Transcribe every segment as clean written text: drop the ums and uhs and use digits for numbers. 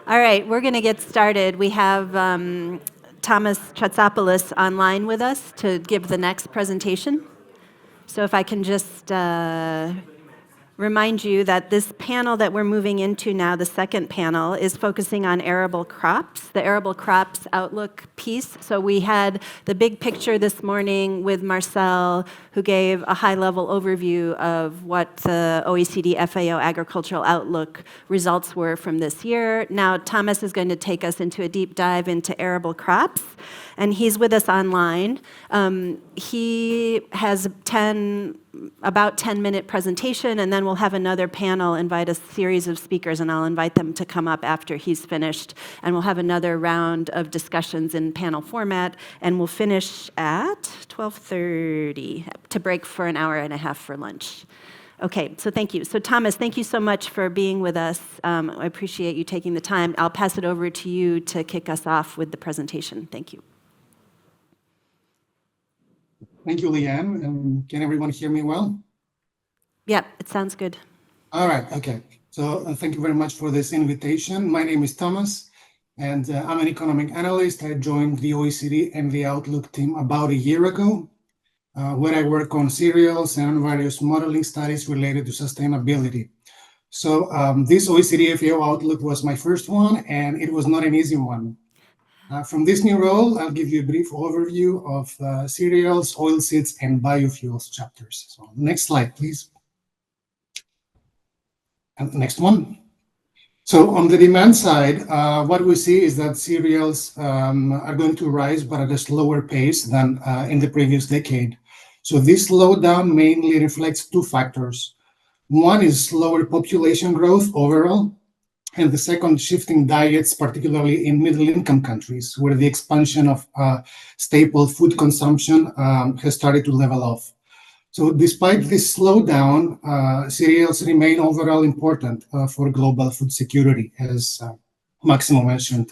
All right, we're going to get started. We have Thomas Chatsopoulos online with us to give the next presentation. So if I can just remind you that this panel that we're moving into now, the second panel, is focusing on arable crops, the arable crops outlook piece. So we had the big picture this morning with Marcel, who gave a high-level overview of what the OECD FAO agricultural outlook results were from this year. Now Thomas is going to take us into a deep dive into arable crops, and he's with us online. He has about 10-minute presentation, and then we'll have another panel invite a series of speakers, and I'll invite them to come up after he's finished, and we'll have another round of discussions in panel format, and we'll finish at 12:30 to break for an hour and a half for lunch. Okay, so thank you. So Thomas, thank you so much for being with us. I appreciate you taking the time. I'll pass it over to you to kick us off with the presentation. Thank you. Thank you, Leanne. Can everyone hear me well? Yeah, it sounds good. All right, okay. So thank you very much for this invitation. My name is Thomas, and I'm an economic analyst. I joined the OECD and the Outlook team about a year ago, where I work on cereals and various modeling studies related to sustainability. So this OECD FAO Outlook was my first one, and it was not an easy one. From this new role, I'll give you a brief overview of cereals, oilseeds, and biofuels chapters. So next slide, please. And the next one. So on the demand side, what we see is that cereals are going to rise, but at a slower pace than in the previous decade. So this slowdown mainly reflects two factors. One is slower population growth overall, and the second, shifting diets, particularly in middle-income countries, where the expansion of staple food consumption has started to level off. So despite this slowdown, cereals remain overall important for global food security, as Maximo mentioned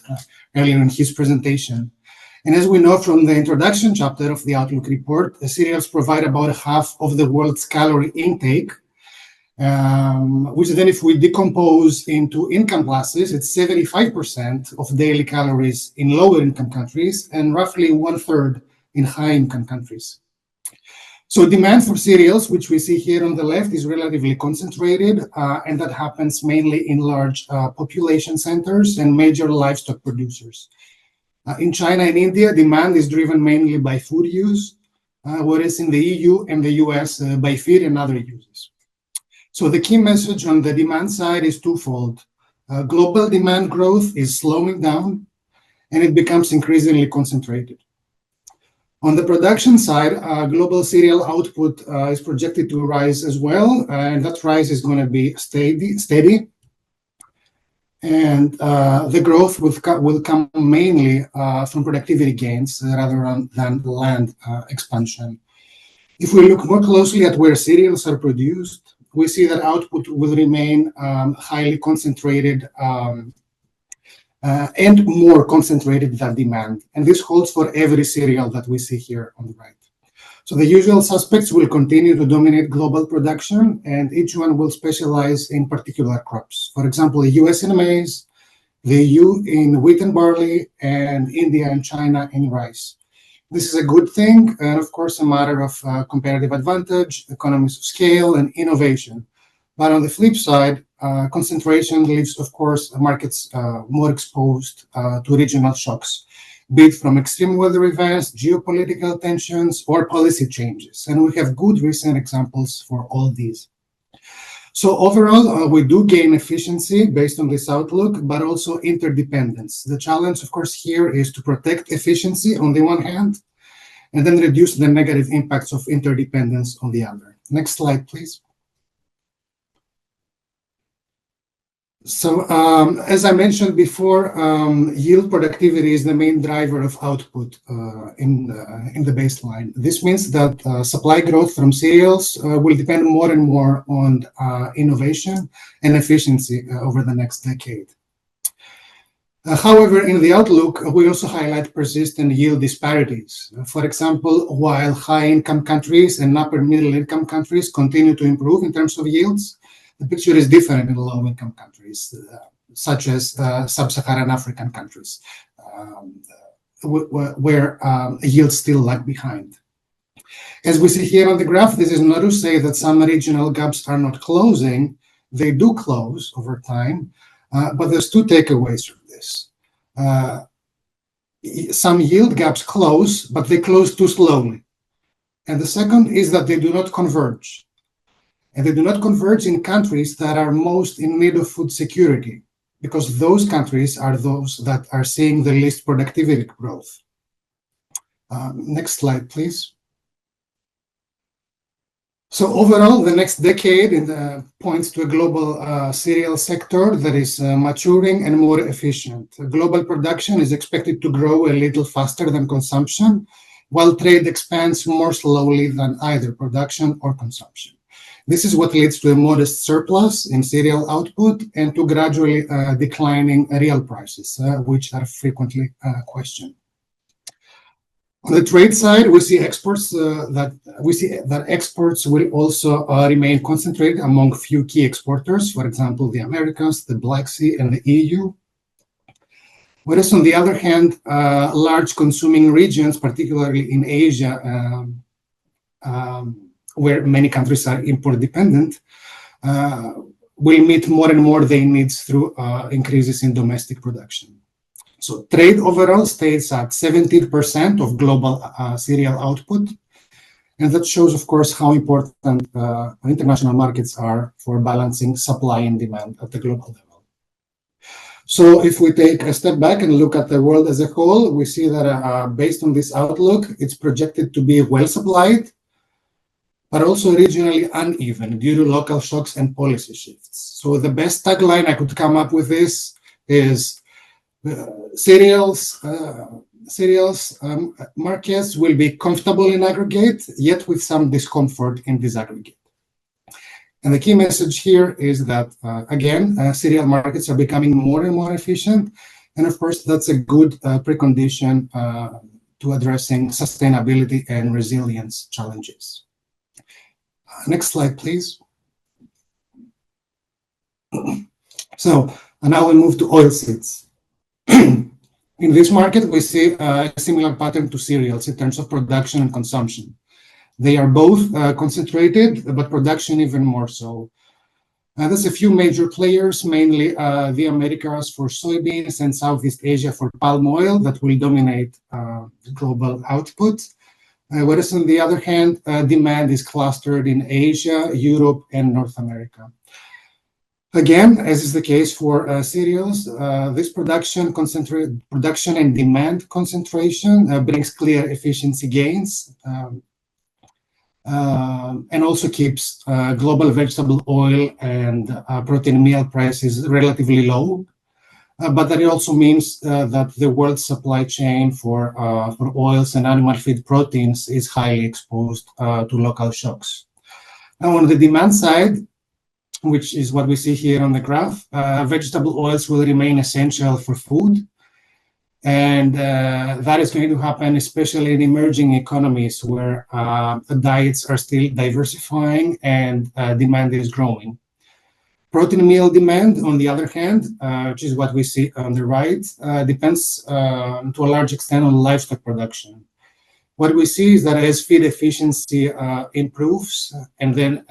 earlier in his presentation. And as we know from the introduction chapter of the Outlook report, cereals provide about half of the world's calorie intake, which then if we decompose into income classes, it's 75% of daily calories in lower income countries and roughly 1/3 in high income countries. So demand for cereals, which we see here on the left, is relatively concentrated, and that happens mainly in large population centers and major livestock producers. In China and India, demand is driven mainly by food use, whereas in the EU and the US, by feed and other uses. So the key message on the demand side is twofold. Global demand growth is slowing down, and it becomes increasingly concentrated. On the production side, global cereal output is projected to rise as well, and that rise is going to be steady. And the growth will come mainly from productivity gains rather than land expansion. If we look more closely at where cereals are produced, we see that output will remain highly concentrated and more concentrated than demand. And this holds for every cereal that we see here on the right. So the usual suspects will continue to dominate global production, and each one will specialize in particular crops. For example, the US in maize, the EU in wheat and barley, and India and China in rice. This is a good thing, and of course, a matter of comparative advantage, economies of scale, and innovation. But on the flip side, concentration leaves, of course, markets more exposed to regional shocks, be it from extreme weather events, geopolitical tensions, or policy changes. And we have good recent examples for all these. So overall, we do gain efficiency based on this outlook, but also interdependence. The challenge, of course, here is to protect efficiency on the one hand, and then reduce the negative impacts of interdependence on the other. Next slide, please. So as I mentioned before, yield productivity is the main driver of output in the baseline. This means that supply growth from cereals will depend more and more on innovation and efficiency over the next decade. However, in the outlook, we also highlight persistent yield disparities. For example, while high-income countries and upper middle-income countries continue to improve in terms of yields, the picture is different in low-income countries. such as sub-Saharan African countries, where yields still lag behind. As we see here on the graph, this is not to say that some regional gaps are not closing. They do close over time, but there's two takeaways from this. Some yield gaps close, but they close too slowly. And the second is that they do not converge. And they do not converge in countries that are most in need of food security, because those countries are those that are seeing the least productivity growth. Next slide, please. So overall, the next decade points to a global cereal sector that is maturing and more efficient. Global production is expected to grow a little faster than consumption, while trade expands more slowly than either production or consumption. This is what leads to a modest surplus in cereal output and to gradually declining real prices, which are frequently questioned. On the trade side, we see that exports will also remain concentrated among few key exporters, for example, the Americas, the Black Sea, and the EU. Whereas on the other hand, large consuming regions, particularly in Asia, where many countries are import dependent, will meet more and more their needs through increases in domestic production. So trade overall stays at 17% of global cereal output. And that shows, of course, how important international markets are for balancing supply and demand at the global level. So if we take a step back and look at the world as a whole, we see that based on this outlook, it's projected to be well supplied, but also regionally uneven due to local shocks and policy shifts. So the best tagline I could come up with this is cereals markets will be comfortable in aggregate, yet with some discomfort in disaggregate. And the key message here is that, again, cereal markets are becoming more and more efficient. And of course, that's a good precondition to addressing sustainability and resilience challenges. Next slide, please. So now we move to oilseeds. In this market, we see a similar pattern to cereals in terms of production and consumption. They are both concentrated, but production even more so. There's a few major players, mainly the Americas for soybeans and Southeast Asia for palm oil, that will dominate global output. Whereas on the other hand, demand is clustered in Asia, Europe, and North America. Again, as is the case for cereals, this production and demand concentration brings clear efficiency gains and also keeps global vegetable oil and protein meal prices relatively low. But that it also means that the world supply chain for oils and animal feed proteins is highly exposed to local shocks. Now, on the demand side, which is what we see here on the graph, vegetable oils will remain essential for food. And that is going to happen especially in emerging economies where diets are still diversifying and demand is growing. Protein meal demand, on the other hand, which is what we see on the right, depends to a large extent on livestock production. What we see is that as feed efficiency improves and then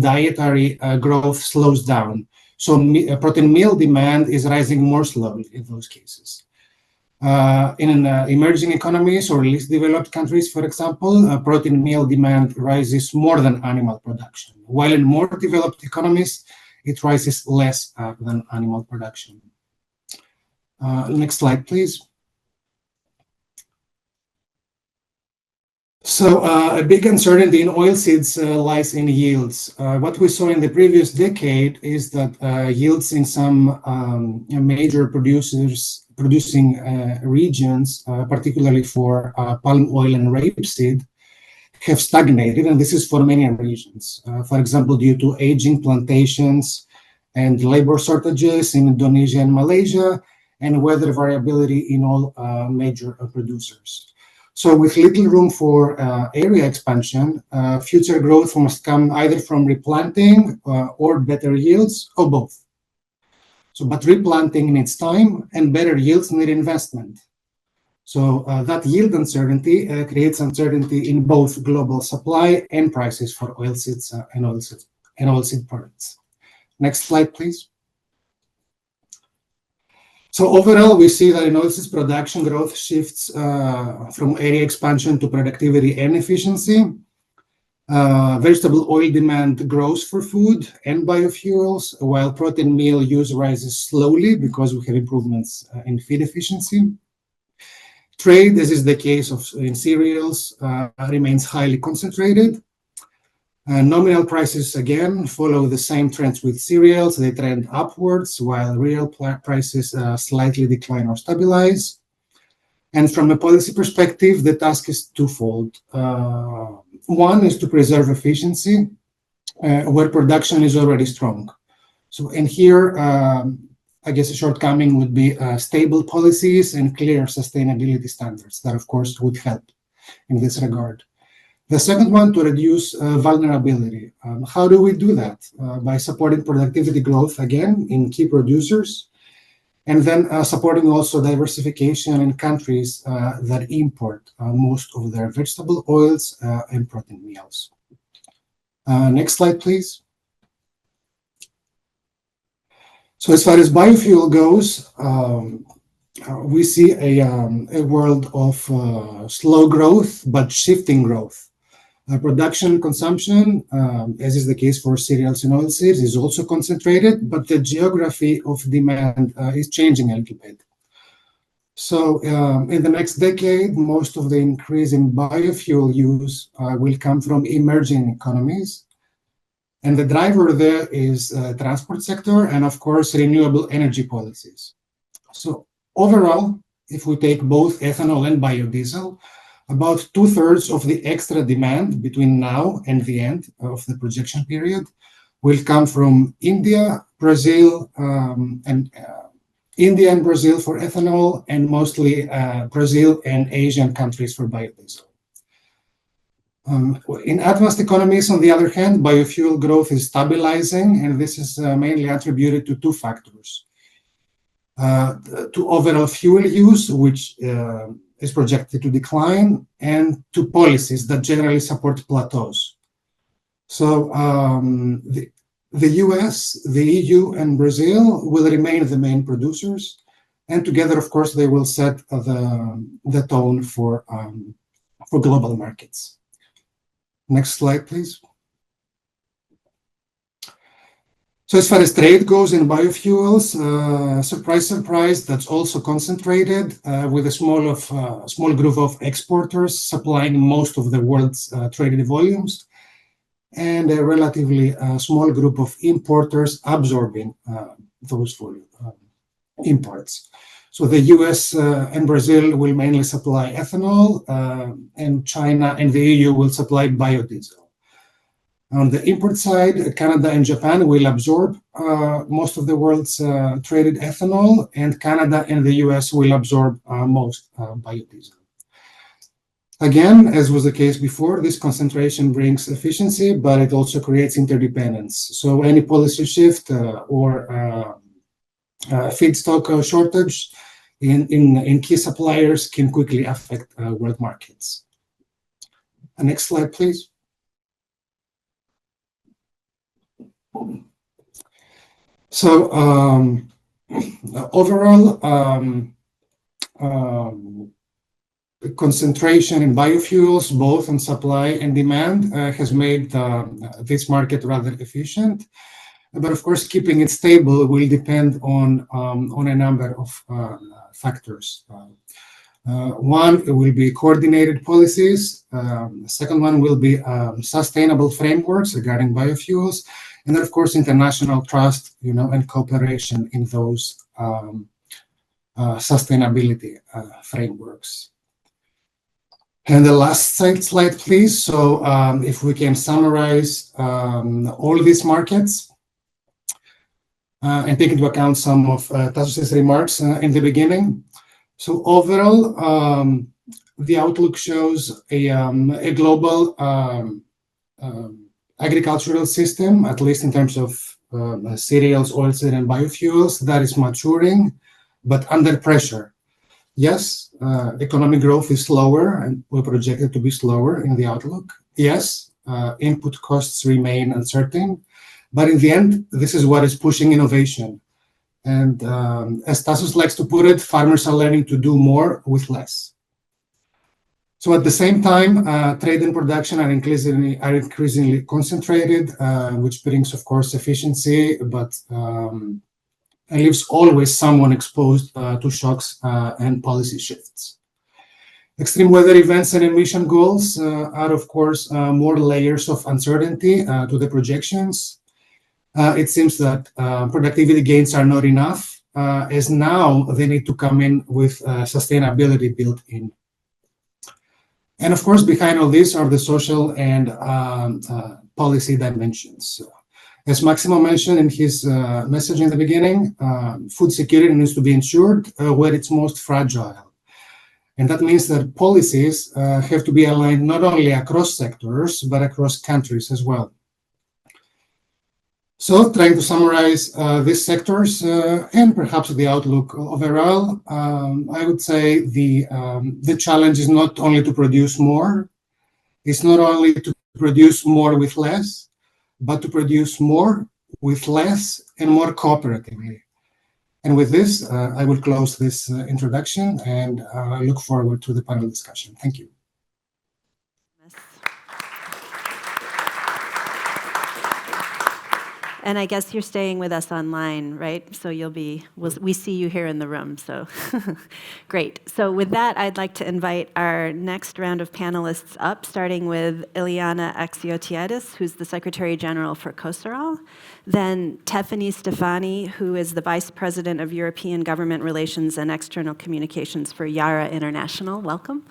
dietary growth slows down. So protein meal demand is rising more slowly in those cases. In emerging economies or least developed countries, for example, protein meal demand rises more than animal production, while in more developed economies, it rises less than animal production. Next slide, please. So a big uncertainty in oilseeds lies in yields. What we saw in the previous decade is that yields in some major producing regions, particularly for palm oil and rapeseed, have stagnated, and this is for many reasons. For example, due to aging plantations and labor shortages in Indonesia and Malaysia, and weather variability in all major producers. So with little room for area expansion, future growth must come either from replanting or better yields, or both. But replanting needs time and better yields need investment. So that yield uncertainty creates uncertainty in both global supply and prices for oilseeds and oilseed products. Next slide, please. So overall, we see that in oilseeds production growth shifts from area expansion to productivity and efficiency. Vegetable oil demand grows for food and biofuels, while protein meal use rises slowly because we have improvements in feed efficiency. Trade, as is the case in cereals, remains highly concentrated. Nominal prices, again, follow the same trends with cereals. They trend upwards, while real prices slightly decline or stabilize. And from a policy perspective, the task is twofold. One is to preserve efficiency, where production is already strong. So, and here, I guess a shortcoming would be stable policies and clear sustainability standards that, of course, would help in this regard. The second one, to reduce vulnerability. How do we do that? By supporting productivity growth, again, in key producers, and then supporting also diversification in countries that import most of their vegetable oils and protein meals. Next slide, please. So as far as biofuel goes, we see a world of slow growth, but shifting growth. Production consumption, as is the case for cereals and oilseeds, is also concentrated, but the geography of demand is changing a little bit. So in the next decade, most of the increase in biofuel use will come from emerging economies. And the driver there is transport sector and, of course, renewable energy policies. So overall, if we take both ethanol and biodiesel, about 2/3 of the extra demand between now and the end of the projection period will come from India, Brazil, and Brazil for ethanol, and mostly Brazil and Asian countries for biodiesel. In advanced economies, on the other hand, biofuel growth is stabilizing, and this is mainly attributed to two factors. To overall fuel use, which is projected to decline, and to policies that generally support plateaus. So the US, the EU, and Brazil will remain the main producers, and together, of course, they will set the tone for global markets. Next slide, please. So as far as trade goes in biofuels, surprise, surprise, that's also concentrated with a small group of exporters supplying most of the world's traded volumes, and a relatively small group of importers absorbing those imports. So the US and Brazil will mainly supply ethanol, and China and the EU will supply biodiesel. On the import side, Canada and Japan will absorb most of the world's traded ethanol, and Canada and the US will absorb most biodiesel. Again, as was the case before, this concentration brings efficiency, but it also creates interdependence. So any policy shift or feedstock shortage in key suppliers can quickly affect world markets. Next slide, please. So overall, concentration in biofuels, both on supply and demand, has made this market rather efficient. But of course, keeping it stable will depend on a number of factors. One, it will be coordinated policies. The second one will be sustainable frameworks regarding biofuels. And then, of course, international trust, and cooperation in those sustainability frameworks. And the last slide, please. So if we can summarize all these markets and take into account some of Tassos' remarks in the beginning. So overall, the outlook shows a global agricultural system, at least in terms of cereals, oilseed, and biofuels that is maturing, but under pressure. Yes, economic growth is slower, and we project it to be slower in the outlook. Yes, input costs remain uncertain, but in the end, this is what is pushing innovation. And as Tassos likes to put it, farmers are learning to do more with less. So at the same time, trade and production are increasingly concentrated, which brings, of course, efficiency, but leaves always someone exposed to shocks and policy shifts. Extreme weather events and emission goals are, of course, more layers of uncertainty to the projections. It seems that productivity gains are not enough, as now they need to come in with sustainability built in. And of course, behind all this are the social and policy dimensions. As Maximo mentioned in his message in the beginning, food security needs to be ensured where it's most fragile. And that means that policies have to be aligned not only across sectors, but across countries as well. So trying to summarize these sectors and perhaps the outlook overall, I would say the challenge is not only to produce more, it's not only to produce more with less, but to produce more with less and more cooperatively. And with this, I will close this introduction and look forward to the panel discussion. Thank you. And I guess you're staying with us online, right? So we see you here in the room, so great. So with that, I'd like to invite our next round of panelists up, starting with Iliana Axiotiadis, who's the Secretary General for COSARAL, then Tiffany Stefani, who is the Vice President of European Government Relations and External Communications for Yara International. Welcome.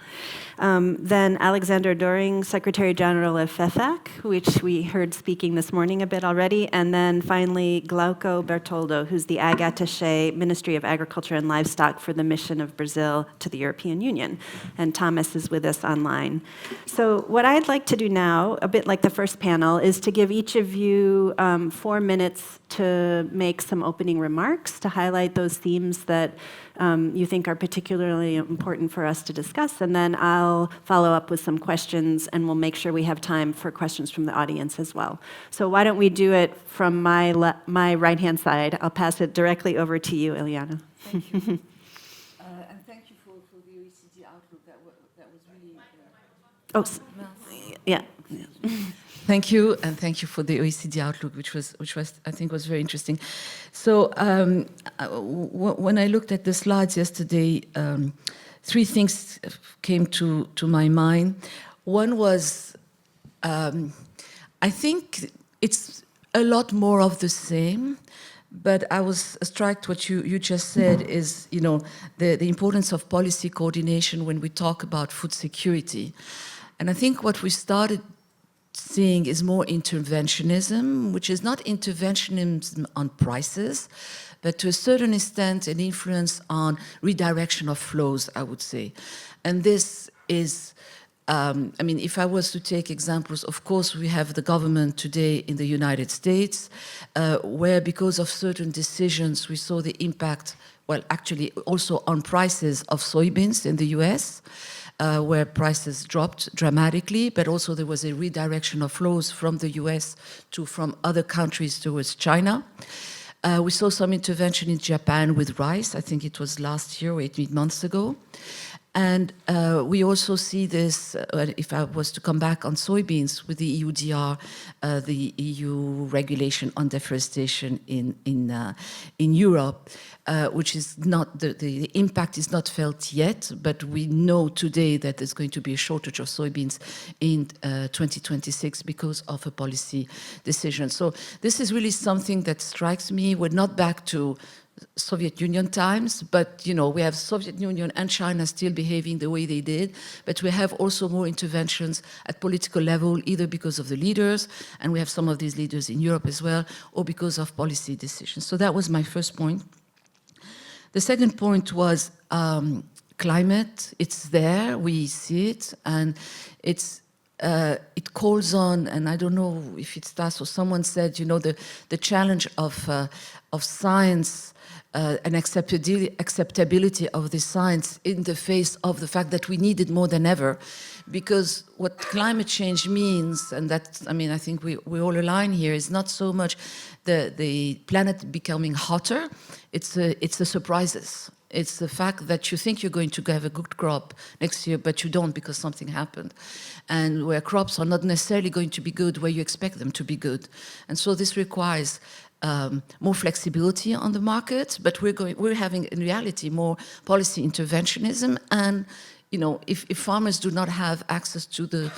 Then Alexander Doring, Secretary General of ForumforAg, which we heard speaking this morning a bit already, and then finally Glauco Bertoldo, who's the Ag Attaché, Ministry of Agriculture and Livestock for the mission of Brazil to the European Union. And Thomas is with us online. So what I'd like to do now, a bit like the first panel, is to give each of you 4 minutes to make some opening remarks, to highlight those themes that you think are particularly important for us to discuss, and then I'll follow up with some questions, and we'll make sure we have time for questions from the audience as well. So why don't we do it from my right-hand side? I'll pass it directly over to you, Iliana. Thank you. And thank you for the OECD outlook. That was really... Yeah. Thank you, and thank you for the OECD outlook, which was I think was very interesting. So when I looked at the slides yesterday, 3 things came to my mind. One was, I think it's a lot more of the same, but I was struck what you just said is, the importance of policy coordination when we talk about food security. And I think what we started seeing is more interventionism, which is not interventionism on prices, but to a certain extent an influence on redirection of flows, I would say. And this is, if I was to take examples, of course we have the government today in the United States, where because of certain decisions we saw the impact, well actually also on prices of soybeans in the US, where prices dropped dramatically, but also there was a redirection of flows from the US from other countries towards China. We saw some intervention in Japan with rice. I think it was last year or 18 months ago. And we also see this, if I was to come back on soybeans, with the EUDR, the EU regulation on deforestation in Europe, which is not, the impact is not felt yet, but we know today that there's going to be a shortage of soybeans in 2026 because of a policy decision. So this is really something that strikes me. We're not back to Soviet Union times, but we have Soviet Union and China still behaving the way they did, but we have also more interventions at political level, either because of the leaders, and we have some of these leaders in Europe as well, or because of policy decisions. So that was my first point. The second point was climate. It's there, we see it, and it's it calls on, and I don't know if it's Stas or someone said, you know, the challenge of science and acceptability of the science in the face of the fact that we need it more than ever. Because what climate change means, and that, I mean, I think we all align here, is not so much the planet becoming hotter, it's the surprises. It's the fact that you think you're going to have a good crop next year, but you don't because something happened. And where crops are not necessarily going to be good where you expect them to be good. And so this requires more flexibility on the market, but we're having in reality more policy interventionism. And you know, if farmers do not have access to the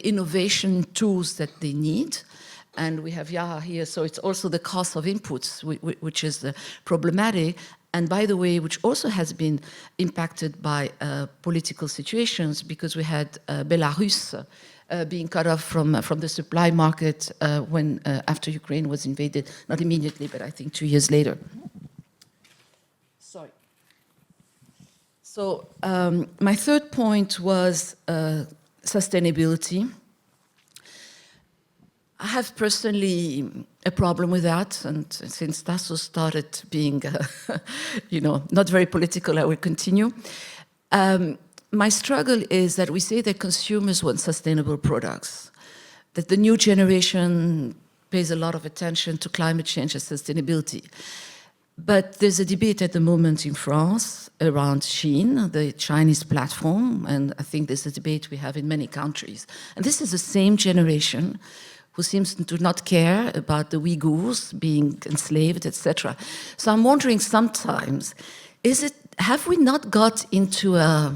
innovation tools that they need, and we have Yara here, so it's also the cost of inputs, which is problematic. And by the way, which also has been impacted by political situations, because we had Belarus being cut off from the supply market when after Ukraine was invaded, not immediately, but I think 2 years later. Sorry. So my third point was sustainability. I have personally a problem with that, and since Tasso started being, you know, not very political, I will continue. My struggle is that we say that consumers want sustainable products, that the new generation pays a lot of attention to climate change and sustainability. But there's a debate at the moment in France around Shein, the Chinese platform, and I think there's a debate we have in many countries. And this is the same generation who seems to not care about the Uyghurs being enslaved, etc. So I'm wondering sometimes, have we not got into a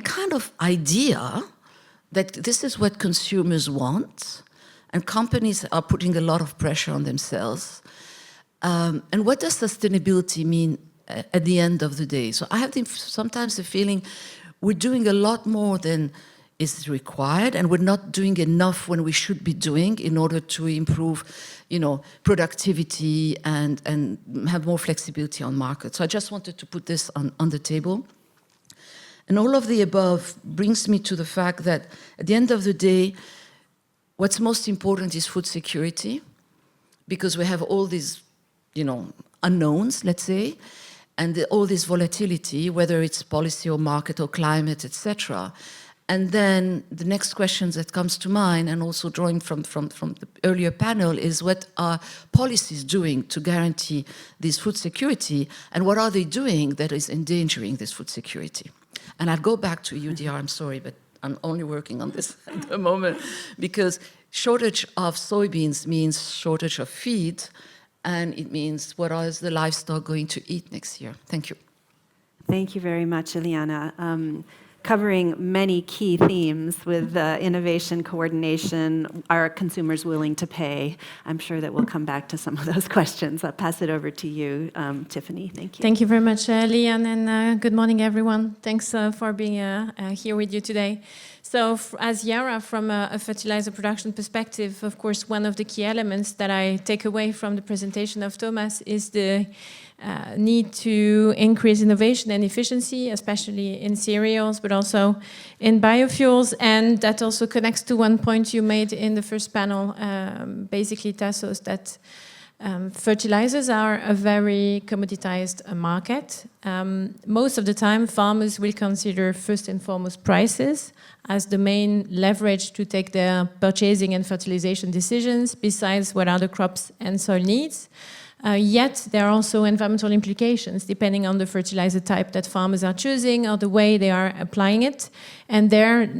kind of idea that this is what consumers want, and companies are putting a lot of pressure on themselves? And what does sustainability mean at the end of the day? So I have sometimes the feeling we're doing a lot more than is required, and we're not doing enough when we should be doing in order to improve, you know, productivity and have more flexibility on markets. So I just wanted to put this on the table. And all of the above brings me to the fact that at the end of the day, what's most important is food security, because we have all these, you know, unknowns, let's say, and all this volatility, whether it's policy or market or climate, etc. And then the next question that comes to mind, and also drawing from the earlier panel, is what are policies doing to guarantee this food security, and what are they doing that is endangering this food security? And I'll go back to UDR, I'm sorry, but I'm only working on this at the moment, because shortage of soybeans means shortage of feed, and it means what is the livestock going to eat next year? Thank you. Thank you very much, Ileana. Covering many key themes with innovation, coordination, are consumers willing to pay? I'm sure that we'll come back to some of those questions. I'll pass it over to you, Tiffany. Thank you. Thank you very much, Lian, and good morning, everyone. Thanks for being here with you today. So as Yara, from a fertilizer production perspective, of course, one of the key elements that I take away from the presentation of Thomas is the need to increase innovation and efficiency, especially in cereals, but also in biofuels. And that also connects to one point you made in the first panel, basically, Tassos, that fertilizers are a very commoditized market. Most of the time, farmers will consider first and foremost prices as the main leverage to take their purchasing and fertilization decisions, besides what are the crops and soil needs. Yet there are also environmental implications depending on the fertilizer type that farmers are choosing or the way they are applying it. And there,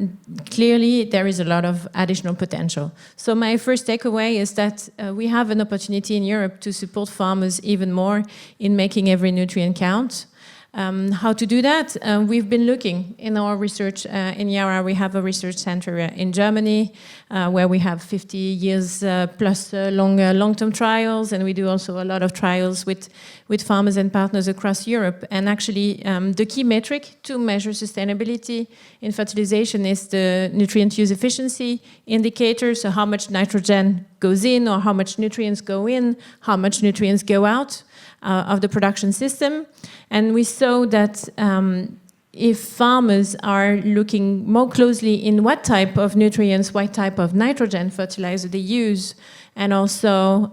clearly, there is a lot of additional potential. So my first takeaway is that we have an opportunity in Europe to support farmers even more in making every nutrient count. How to do that? We've been looking in our research in Yara. We have a research center in Germany where we have 50 years plus long-term trials, and we do also a lot of trials with farmers and partners across Europe. And actually, the key metric to measure sustainability in fertilization is the nutrient use efficiency indicator, so how much nitrogen goes in or how much nutrients go in, how much nutrients go out of the production system. And we saw that if farmers are looking more closely in what type of nutrients, what type of nitrogen fertilizer they use, and also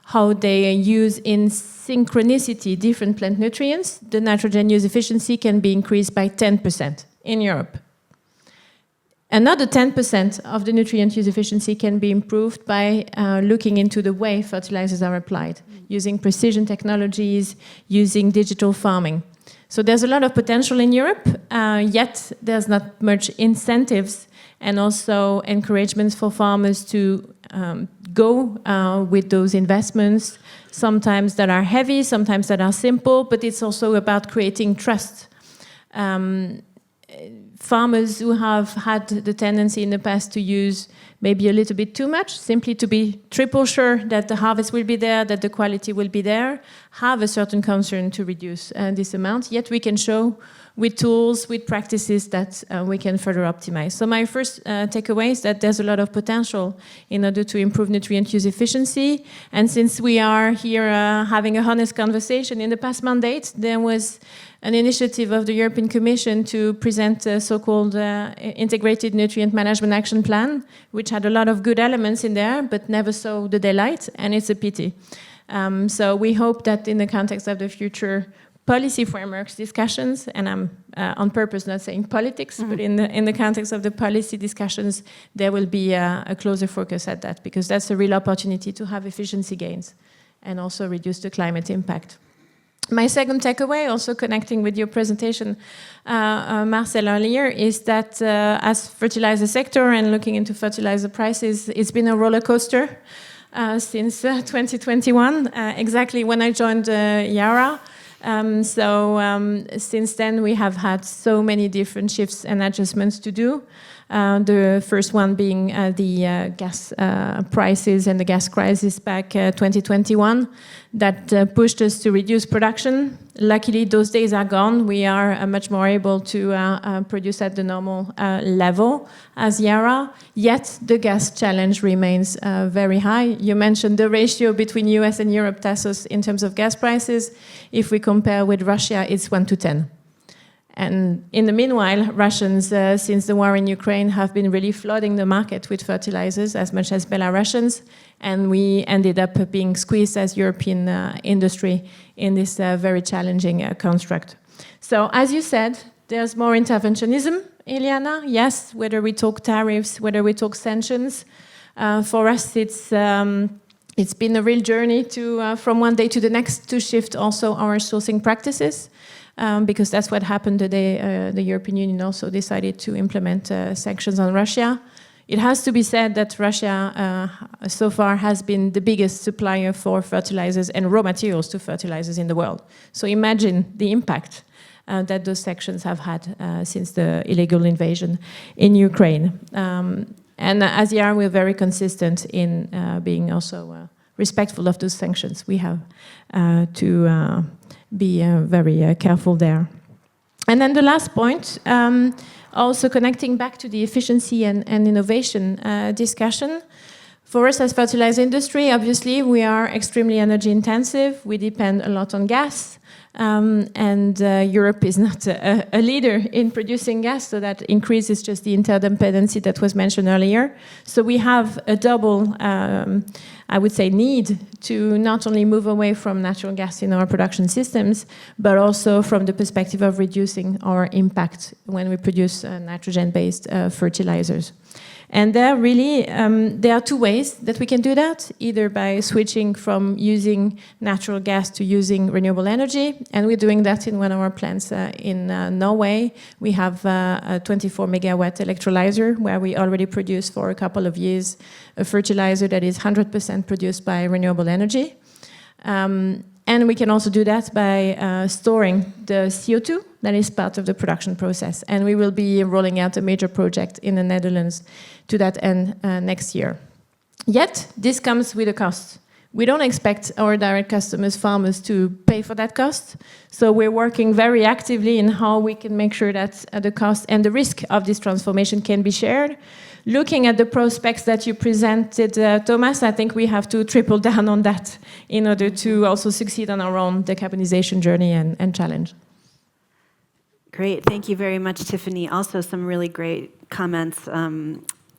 how they use in synchronicity different plant nutrients, the nitrogen use efficiency can be increased by 10% in Europe. Another 10% of the nutrient use efficiency can be improved by looking into the way fertilizers are applied, using precision technologies, using digital farming. So there's a lot of potential in Europe, yet there's not much incentives and also encouragements for farmers to go with those investments, sometimes that are heavy, sometimes that are simple, but it's also about creating trust. Farmers who have had the tendency in the past to use maybe a little bit too much, simply to be triple sure that the harvest will be there, that the quality will be there, have a certain concern to reduce this amount. Yet we can show with tools, with practices that we can further optimize. So my first takeaway is that there's a lot of potential in order to improve nutrient use efficiency. And since we are here having a honest conversation, in the past mandate, there was an initiative of the European Commission to present a so-called Integrated Nutrient Management Action Plan, which had a lot of good elements in there, but never saw the daylight, and it's a pity. So we hope that in the context of the future policy frameworks discussions, and I'm on purpose not saying politics, but in the context of the policy discussions, there will be a closer focus at that, because that's a real opportunity to have efficiency gains and also reduce the climate impact. My second takeaway, also connecting with your presentation, Marcel, earlier, is that as fertilizer sector and looking into fertilizer prices, it's been a roller coaster since 2021, exactly when I joined Yara. Since then, we have had so many different shifts and adjustments to do. The first one being the gas prices and the gas crisis back 2021 that pushed us to reduce production. Luckily, those days are gone. We are much more able to produce at the normal level as Yara, yet the gas challenge remains very high. You mentioned the ratio between US and Europe, Tassos, in terms of gas prices. If we compare with Russia, it's 1 to 10. And in the meanwhile, Russians, since the war in Ukraine, have been really flooding the market with fertilizers as much as Belarusians, and we ended up being squeezed as European industry in this very challenging construct. So, as you said, there's more interventionism, Eliana. Yes, whether we talk tariffs, whether we talk sanctions, for us it's been a real journey to from one day to the next to shift also our sourcing practices. Because that's what happened the day the European Union also decided to implement sanctions on Russia. It has to be said that Russia so far has been the biggest supplier for fertilizers and raw materials to fertilizers in the world. So imagine the impact that those sanctions have had since the illegal invasion in Ukraine. And as Yara, we're very consistent in being also respectful of those sanctions. We have to be very careful there. And then the last point, also connecting back to the efficiency and innovation discussion. For us as fertilizer industry, obviously, we are extremely energy intensive. We depend a lot on gas. And Europe is not a leader in producing gas, so that increases just the interdependency that was mentioned earlier. So we have a double, I would say, need to not only move away from natural gas in our production systems, but also from the perspective of reducing our impact when we produce nitrogen-based fertilizers. And there really, there are two ways that we can do that, either by switching from using natural gas to using renewable energy, and we're doing that in one of our plants in Norway. We have a 24 megawatt electrolyzer where we already produce for a couple of years a fertilizer that is 100% produced by renewable energy. And we can also do that by storing the CO2 that is part of the production process. And we will be rolling out a major project in the Netherlands to that end next year. Yet, this comes with a cost. We don't expect our direct customers, farmers, to pay for that cost. So we're working very actively in how we can make sure that the cost and the risk of this transformation can be shared. Looking at the prospects that you presented, Thomas, I think we have to triple down on that in order to also succeed on our own decarbonization journey and challenge. Great. Thank you very much, Tiffany. Also, some really great comments.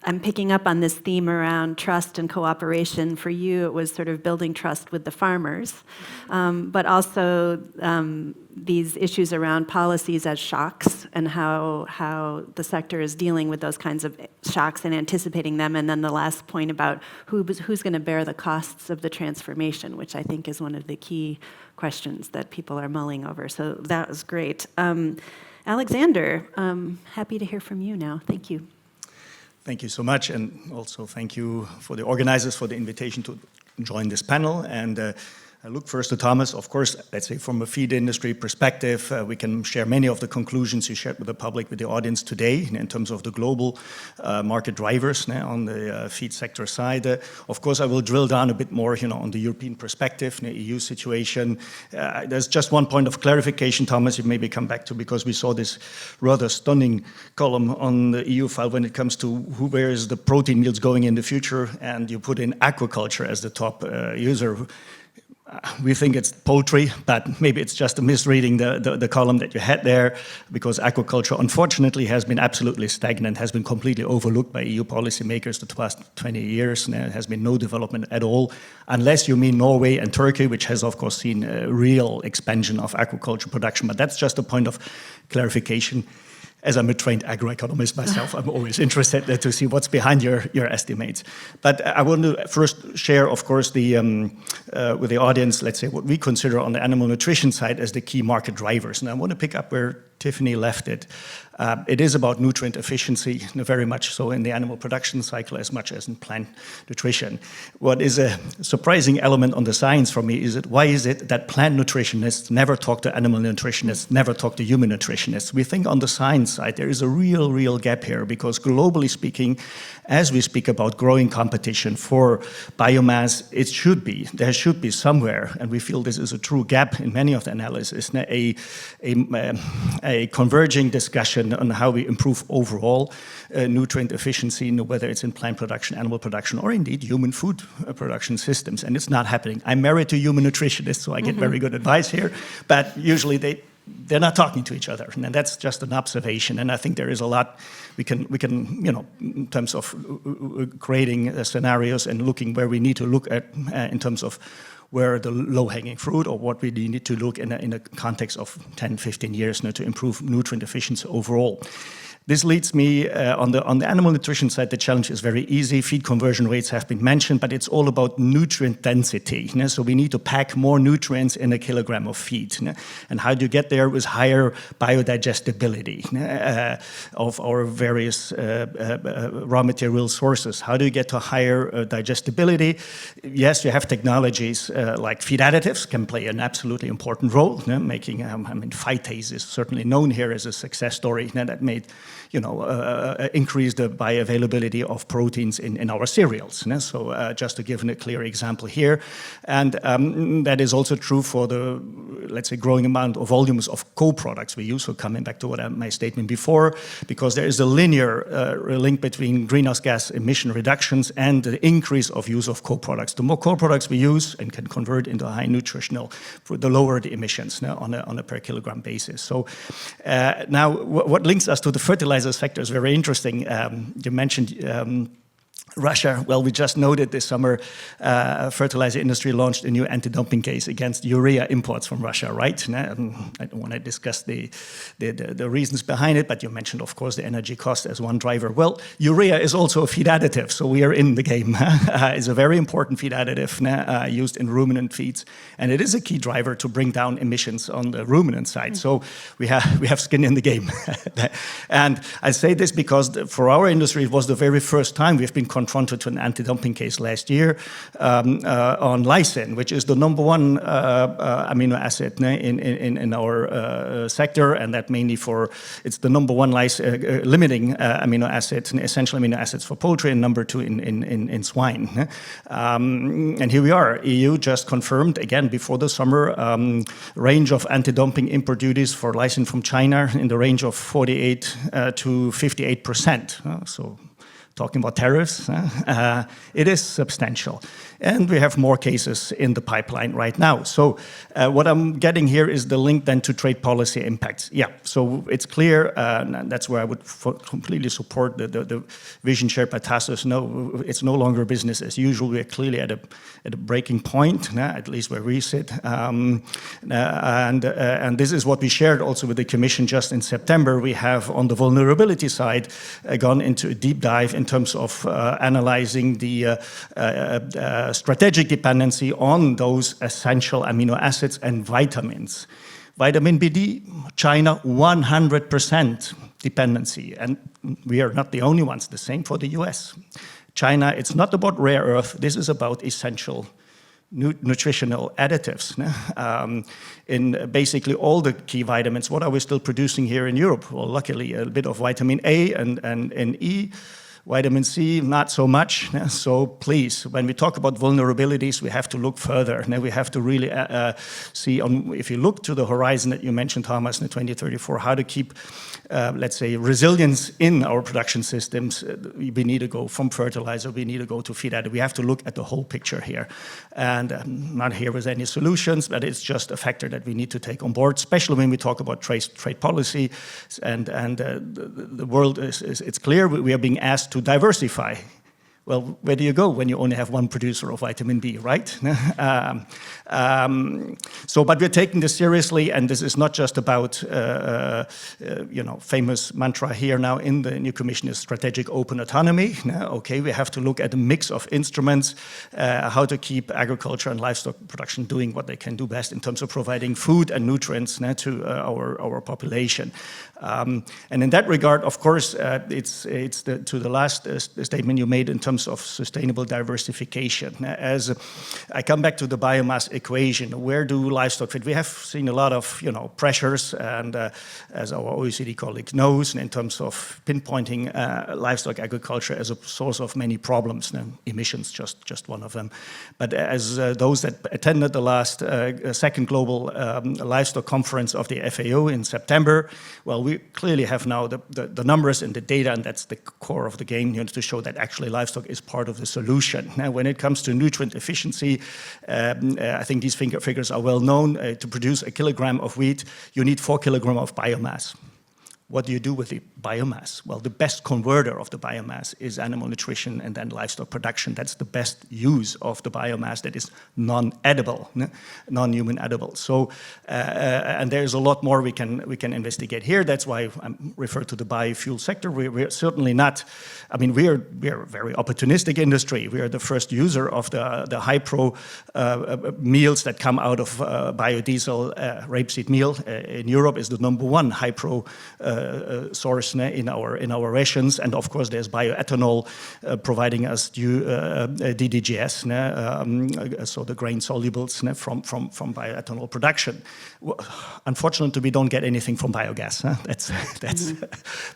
I'm picking up on this theme around trust and cooperation. For you, it was sort of building trust with the farmers, but also these issues around policies as shocks and how the sector is dealing with those kinds of shocks and anticipating them. And then the last point about who's going to bear the costs of the transformation, which I think is one of the key questions that people are mulling over. So that was great. Alexander, happy to hear from you now. Thank you. Thank you so much, and also thank you for the organizers for the invitation to join this panel. And I look first to Thomas. Of course, let's say from a feed industry perspective, we can share many of the conclusions you shared with the public, with the audience today, in terms of the global market drivers on the feed sector side. Of course, I will drill down a bit more, on the European perspective, the EU situation. There's just one point of clarification, Thomas, you maybe come back to, because we saw this rather stunning column on the EU file when it comes to where is the protein yields going in the future, and you put in aquaculture as the top user. We think it's poultry, but maybe it's just a misreading the column that you had there, because aquaculture, unfortunately, has been absolutely stagnant, has been completely overlooked by EU policymakers the past 20 years. And there has been no development at all, unless you mean Norway and Turkey, which has, of course, seen a real expansion of aquaculture production. But that's just a point of clarification. As I'm a trained agroeconomist myself, I'm always interested to see what's behind your estimates. But I want to first share, of course, with the audience, let's say, what we consider on the animal nutrition side as the key market drivers. And I want to pick up where Tiffany left it. It is about nutrient efficiency, very much so in the animal production cycle as much as in plant nutrition. What is a surprising element on the science for me is why is it that plant nutritionists never talk to animal nutritionists, never talk to human nutritionists? We think on the science side there is a real gap here, because globally speaking, as we speak about growing competition for biomass, there should be somewhere, and we feel this is a true gap in many of the analysis, a converging discussion on how we improve overall nutrient efficiency, whether it's in plant production, animal production, or indeed human food production systems. And it's not happening. I'm married to human nutritionists, so I get very good advice here, but usually they're not talking to each other, and that's just an observation. And I think there is a lot we can in terms of creating scenarios and looking where we need to look at in terms of where the low-hanging fruit, or what we need to look in a context of 10, 15 years to improve nutrient efficiency overall. This leads me on the animal nutrition side. The challenge is very easy. Feed conversion rates have been mentioned, but it's all about nutrient density. So we need to pack more nutrients in a kilogram of feed. And how do you get there? With higher biodigestibility of our various raw material sources. How do you get to higher digestibility? Yes, you have technologies like feed additives can play an absolutely important role. Making, phytase is certainly known here as a success story that made increase the bioavailability of proteins in our cereals. So just to give a clear example here. And that is also true for the, let's say, growing amount of volumes of co-products we use. So coming back to my statement before, because there is a linear link between greenhouse gas emission reductions and the increase of use of co-products. The more co-products we use and can convert into high nutritional, the lower the emissions on a per kilogram basis. So now what links us to the fertilizer sector is very interesting. You mentioned Russia. Well, we just noted this summer, fertilizer industry launched a new anti-dumping case against urea imports from Russia, right? I don't want to discuss the reasons behind it, but you mentioned, of course, the energy cost as one driver. Well, urea is also a feed additive, so we are in the game. It's a very important feed additive used in ruminant feeds, and it is a key driver to bring down emissions on the ruminant side. So we have skin in the game. And I say this because for our industry, it was the very first time we've been confronted to an anti-dumping case last year on lysine, which is the number one amino acid in our sector, and that mainly it's the number one limiting amino acid, essential amino acids for poultry, and number two in swine. And here we are. EU just confirmed, again, before the summer, range of anti-dumping import duties for lysine from China in the range of 48 to 58%. So talking about tariffs, it is substantial. And we have more cases in the pipeline right now. So what I'm getting here is the link then to trade policy impacts. Yeah, so it's clear, and that's where I would completely support the vision shared by Tassos. No, it's no longer business as usual. We're clearly at a breaking point, at least where we sit. And this is what we shared also with the Commission just in September. We have, on the vulnerability side, gone into a deep dive in terms of analyzing the strategic dependency on those essential amino acids and vitamins. Vitamin B, China, 100% dependency. And we are not the only ones, the same for the US. China, it's not about rare earth, this is about essential nutritional additives. In basically all the key vitamins. What are we still producing here in Europe? Well, luckily, a bit of vitamin A and E. Vitamin C, not so much. So please, when we talk about vulnerabilities, we have to look further. We have to really see, if you look to the horizon that you mentioned, Thomas, in 2034, how to keep, let's say, resilience in our production systems. We need to go from fertilizer, we need to go to feed additive. We have to look at the whole picture here. And not here with any solutions, but it's just a factor that we need to take on board, especially when we talk about trade policy. And the world, it's clear we are being asked to diversify. Well, where do you go when you only have one producer of vitamin B, right? But we're taking this seriously, and this is not just about, famous mantra here now in the new Commission is strategic open autonomy. Okay, we have to look at a mix of instruments, how to keep agriculture and livestock production doing what they can do best in terms of providing food and nutrients to our population. And in that regard, of course, it's to the last statement you made in terms of sustainable diversification. As I come back to the biomass equation, where do livestock fit? We have seen a lot of pressures, and as our OECD colleague knows, in terms of pinpointing livestock agriculture as a source of many problems. Emissions, just one of them. But as those that attended the last second global livestock conference of the FAO in September, well, we clearly have now the numbers and the data, and that's the core of the game, to show that actually livestock is part of the solution. Now, when it comes to nutrient efficiency, I think these figures are well known. To produce a kilogram of wheat, you need 4 kilograms of biomass. What do you do with the biomass? Well, the best converter of the biomass is animal nutrition and then livestock production. That's the best use of the biomass that is non-edible, non-human edible. So, and there's a lot more we can investigate here. That's why I'm referred to the biofuel sector. We're certainly not, I mean, we're a very opportunistic industry. We are the first user of the high-pro meals that come out of biodiesel. Rapeseed meal in Europe is the #1 high-pro source in our rations, and of course there's bioethanol providing us DDGS, so the grain solubles from bioethanol production. Unfortunately, we don't get anything from biogas.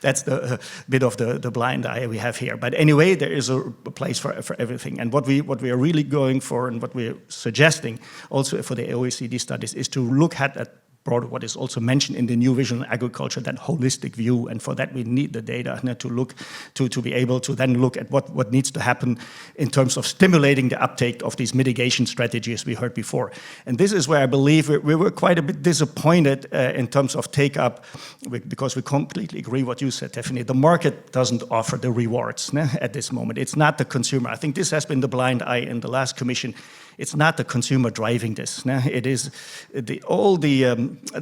That's the bit of the blind eye we have here. But anyway, there is a place for everything. And what we are really going for, and what we're suggesting also for the OECD studies, is to look at what is also mentioned in the new vision on agriculture, that holistic view, and for that we need the data to be able to then look at what needs to happen in terms of stimulating the uptake of these mitigation strategies we heard before. And this is where I believe we were quite a bit disappointed in terms of take-up, because we completely agree what you said, Tiffany. The market doesn't offer the rewards at this moment. It's not the consumer. I think this has been the blind eye in the last Commission. It's not the consumer driving this. It is all the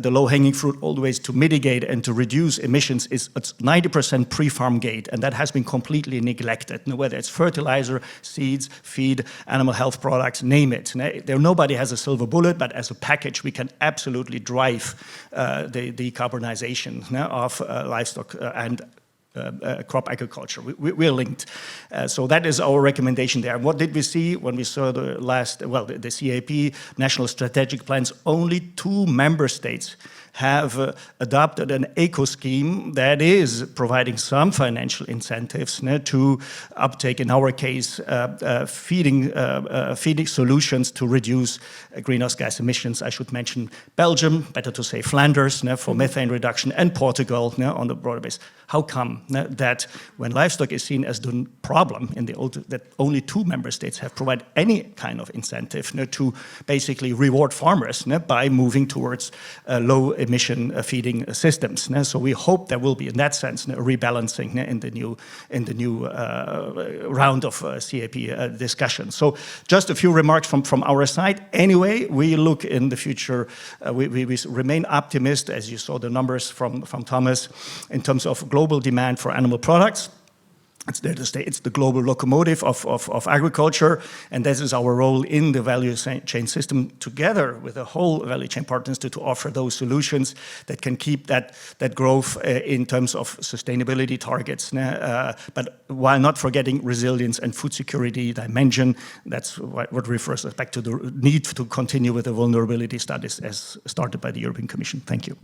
low-hanging fruit, all the ways to mitigate and to reduce emissions is 90% pre-farm gate, and that has been completely neglected. Whether it's fertilizer, seeds, feed, animal health products, name it. Nobody has a silver bullet, but as a package, we can absolutely drive the decarbonization of livestock and crop agriculture. We're linked. So that is our recommendation there. What did we see when we saw the CAP, National Strategic Plans? Only 2 member states have adopted an eco scheme that is providing some financial incentives to uptake, in our case, feeding solutions to reduce greenhouse gas emissions. I should mention Belgium, better to say Flanders, for methane reduction, and Portugal on the broader base. How come? that when livestock is seen as the problem in that only 2 member states have provided any kind of incentive to basically reward farmers by moving towards low emission feeding systems. So we hope there will be, in that sense, a rebalancing in the new round of CAP discussion. So just a few remarks from our side. Anyway, we look in the future, we remain optimist, as you saw the numbers from Thomas, in terms of global demand for animal products. It's there to stay. It's the global locomotive of agriculture, and this is our role in the value chain system, together with the whole value chain partners, to offer those solutions that can keep that growth in terms of sustainability targets, but while not forgetting resilience and food security dimension. That's what refers us back to the need to continue with the vulnerability studies as started by the European Commission. Thank you.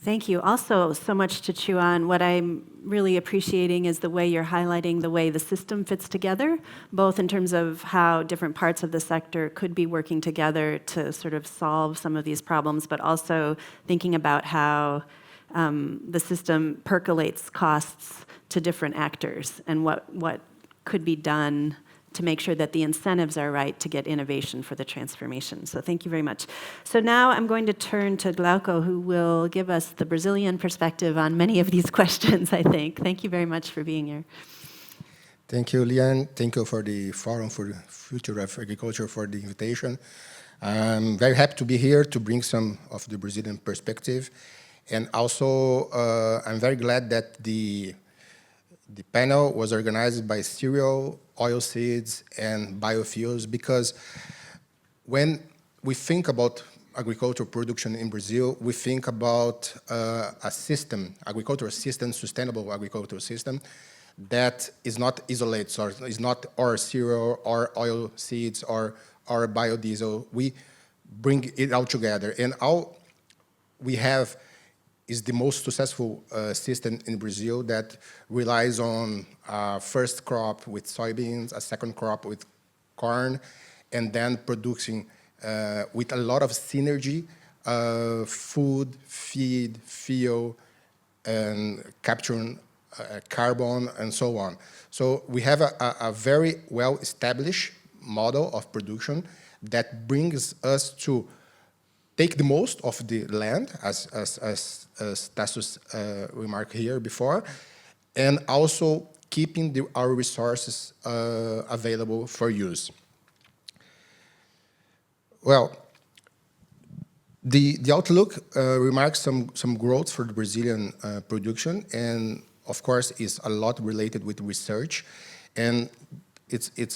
Thank you. Also, so much to chew on. What I'm really appreciating is the way you're highlighting the way the system fits together, both in terms of how different parts of the sector could be working together to sort of solve some of these problems, but also thinking about how the system percolates costs to different actors and what could be done to make sure that the incentives are right to get innovation for the transformation. So thank you very much. So now I'm going to turn to Glauco, who will give us the Brazilian perspective on many of these questions, I think. Thank you very much for being here. Thank you, Liane. Thank you for the Forum for the Future of Agriculture for the invitation. I'm very happy to be here to bring some of the Brazilian perspective. And also, I'm very glad that the panel was organized by cereal, oilseeds, and biofuels, because when we think about agricultural production in Brazil, we think about a system, agricultural system, sustainable agricultural system, that is not isolated, so is not our cereal, our oil seeds, or our biodiesel. We bring it all together, and all we have is the most successful system in Brazil that relies on first crop with soybeans, a second crop with corn, and then producing with a lot of synergy, food, feed, fuel, and capturing carbon, and so on. So we have a very well-established model of production that brings us to take the most of the land, as Tassos remarked here before, and also keeping our resources available for use. Well, the outlook remarks some growth for the Brazilian production, and of course is a lot related with research, and it's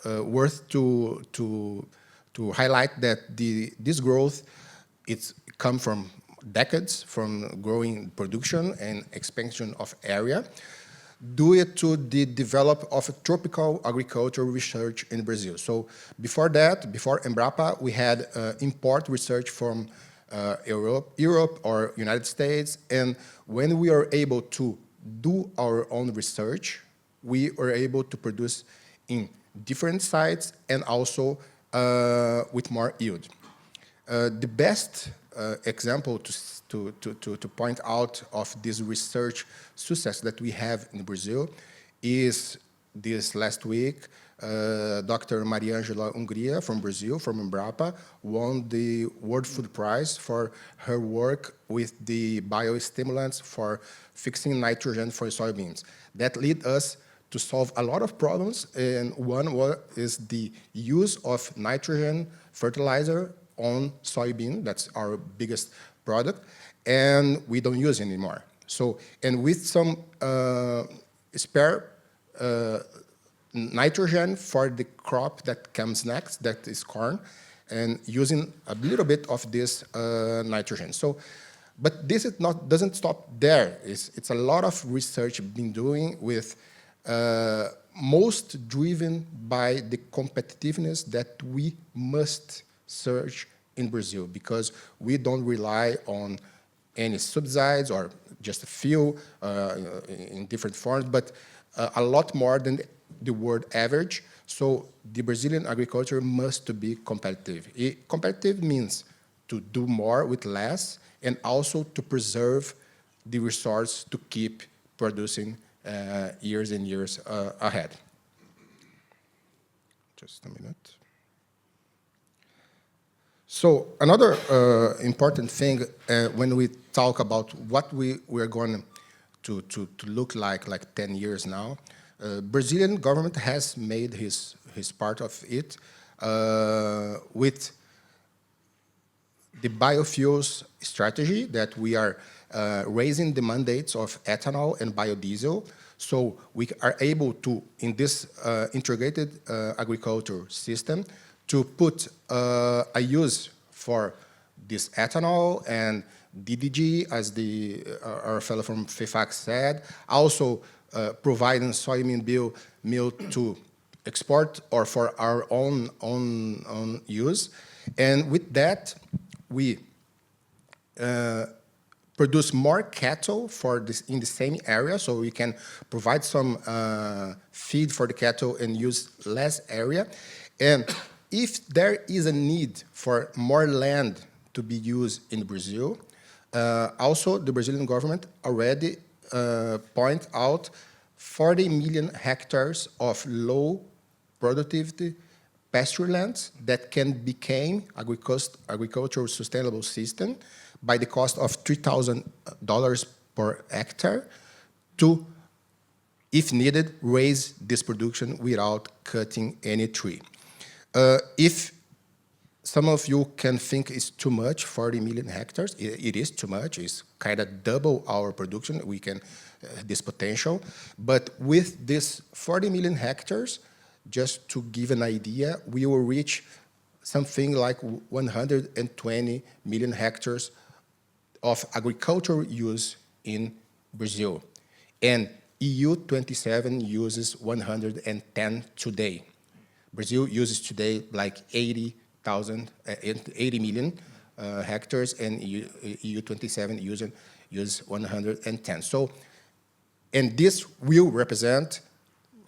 worth to highlight that this growth, it's come from decades from growing production and expansion of area, due to the development of tropical agricultural research in Brazil. So before that, before Embrapa, we had import research from Europe or United States, and when we are able to do our own research, we are able to produce in different sites and also with more yield. The best example to point out of this research success that we have in Brazil is this last week, Dr. Mariangela Hungria from Brazil, from Embrapa, won the World Food Prize for her work with the biostimulants for fixing nitrogen for soybeans. That led us to solve a lot of problems, and one is the use of nitrogen fertilizer on soybean. That's our biggest product, and we don't use it anymore. So, and with some spare nitrogen for the crop that comes next, that is corn, and using a little bit of this nitrogen. So, but this is doesn't stop there. It's a lot of research been doing with most driven by the competitiveness that we must search in Brazil, because we don't rely on any subsidies or just a few in different forms, but a lot more than the world average. So the Brazilian agriculture must be competitive. Competitive means to do more with less, and also to preserve the resource to keep producing years and years ahead. Just a minute. So another important thing when we talk about what we're going to look like 10 years now, Brazilian government has made his part of it with the biofuels strategy that we are raising the mandates of ethanol and biodiesel. So we are able to, in this integrated agriculture system, to put a use for this ethanol and DDG, as our fellow from FIFAC said, also providing soybean meal to export or for our own use. And with that, we produce more cattle for this in the same area, so we can provide some feed for the cattle and use less area. And if there is a need for more land to be used in Brazil, also the Brazilian government already point out 40 million hectares of low productivity pasture lands that can become agricultural sustainable system by the cost of $3,000 per hectare to, if needed, raise this production without cutting any tree. If some of you can think it's too much, 40 million hectares, it is too much. It's kind of double our production. We can, this potential. But with this 40 million hectares, just to give an idea, we will reach something like 120 million hectares of agricultural use in Brazil. And EU 27 uses 110 today. Brazil uses today like 80 million hectares, and EU 27 use 110. So, and this will represent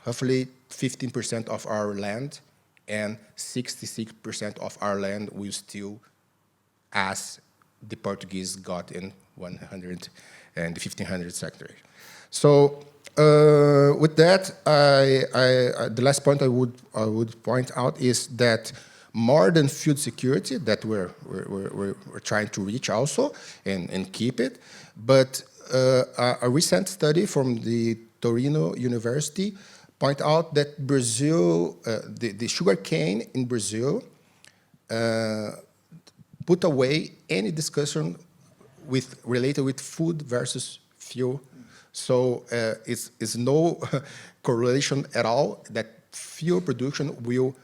roughly 15% of our land, and 66% of our land will still, as the Portuguese got in 100 and the 1500 century. So with that, the last point I would point out is that more than food security that we're trying to reach also and keep it, but a recent study from the Torino University point out that Brazil, the sugar cane in Brazil, put away any discussion related with food versus fuel. So it's no correlation at all that fuel production will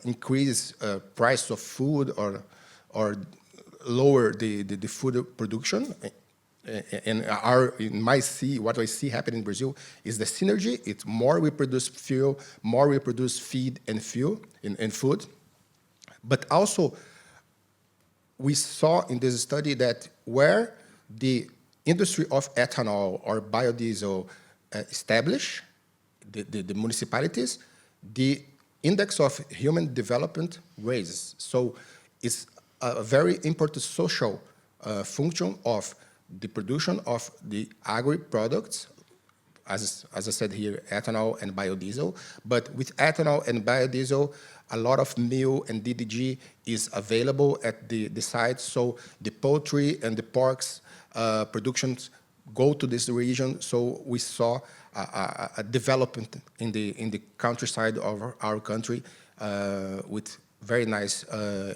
increase price of food or lower the food production. And what I see happening in Brazil is the synergy. It's more we produce fuel, more we produce feed and fuel and food. But also, we saw in this study that where the industry of ethanol or biodiesel established, the municipalities, the index of human development raises. So it's a very important social function of the production of the agri-products, as I said here, ethanol and biodiesel. But with ethanol and biodiesel, a lot of meal and DDG is available at the site. So the poultry and the porks productions go to this region. So we saw a development in the countryside of our country with very nice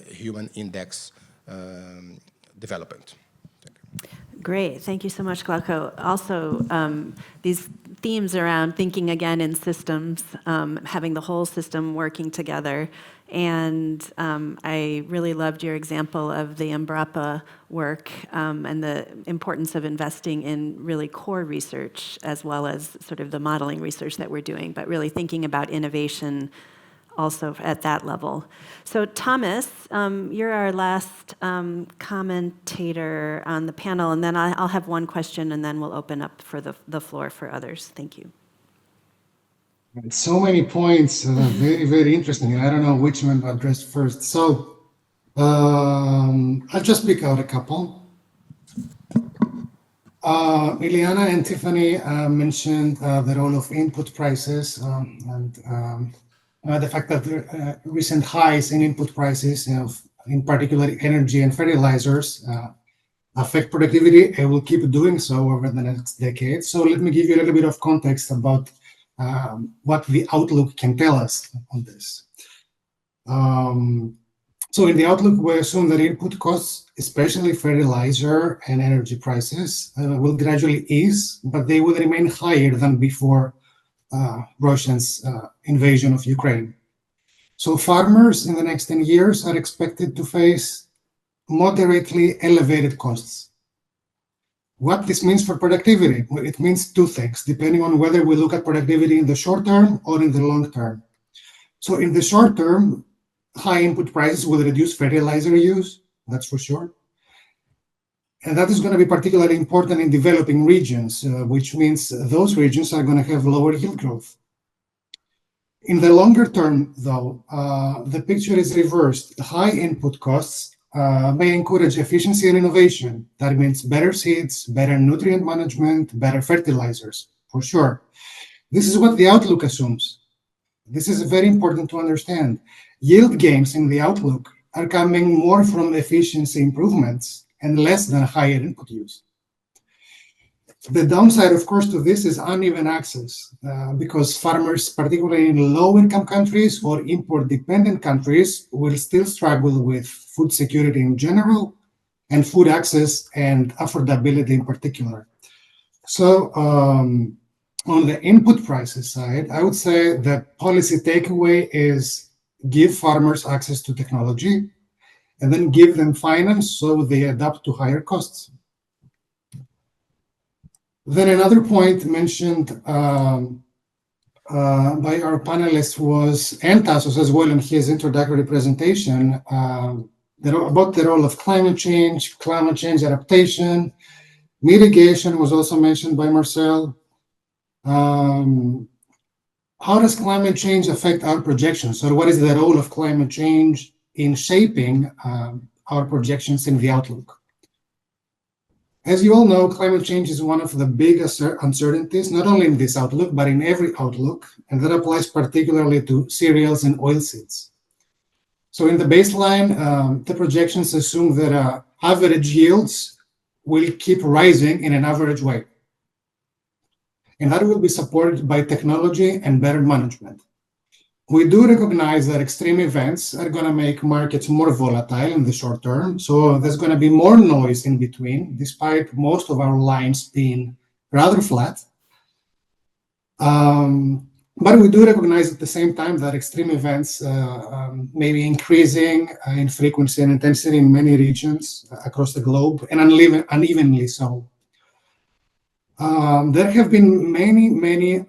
human index development. Great, thank you so much, Glauco. Also, these themes around thinking again in systems, having the whole system working together. And I really loved your example of the Embrapa work and the importance of investing in really core research as well as sort of the modeling research that we're doing, but really thinking about innovation also at that level. So Thomas, you're our last commentator on the panel, and then I'll have one question, and then we'll open up for the floor for others. Thank you. So many points, very, very interesting. I don't know which one to address first. So I'll just pick out a couple. Ileana and Tiffany mentioned the role of input prices and the fact that the recent highs in input prices, in particular energy and fertilizers, affect productivity and will keep doing so over the next decade. So let me give you a little bit of context about what the outlook can tell us on this. So in the outlook, we assume that input costs, especially fertilizer and energy prices, will gradually ease, but they will remain higher than before Russia's invasion of Ukraine. So farmers in the next 10 years are expected to face moderately elevated costs. What this means for productivity? Well, it means two things, depending on whether we look at productivity in the short term or in the long term. So in the short term, high input prices will reduce fertilizer use, that's for sure. And that is going to be particularly important in developing regions, which means those regions are going to have lower yield growth. In the longer term, though, the picture is reversed. High input costs may encourage efficiency and innovation. That means better seeds, better nutrient management, better fertilizers, for sure. This is what the outlook assumes. This is very important to understand. Yield gains in the outlook are coming more from efficiency improvements and less than higher input use. The downside, of course, to this is uneven access because farmers, particularly in low-income countries or import-dependent countries, will still struggle with food security in general and food access and affordability in particular. So on the input prices side, I would say the policy takeaway is give farmers access to technology and then give them finance so they adapt to higher costs. Then another point mentioned by our panelists was, and Tassos as well in his introductory presentation, about the role of climate change adaptation, mitigation was also mentioned by Marcel. How does climate change affect our projections? So what is the role of climate change in shaping our projections in the outlook? As you all know, climate change is one of the biggest uncertainties, not only in this outlook, but in every outlook, and that applies particularly to cereals and oilseeds. So in the baseline, the projections assume that average yields will keep rising in an average way. And that will be supported by technology and better management. We do recognize that extreme events are going to make markets more volatile in the short term. So there's going to be more noise in between, despite most of our lines being rather flat. But we do recognize at the same time that extreme events may be increasing in frequency and intensity in many regions across the globe, and unevenly so. There have been many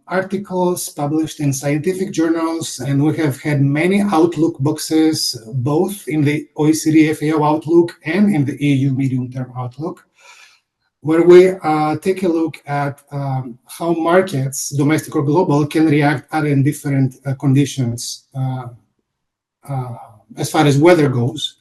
articles published in scientific journals, and we have had many outlook boxes, both in the OECD FAO outlook and in the EU medium-term outlook, where we take a look at how markets, domestic or global, can react in different conditions as far as weather goes.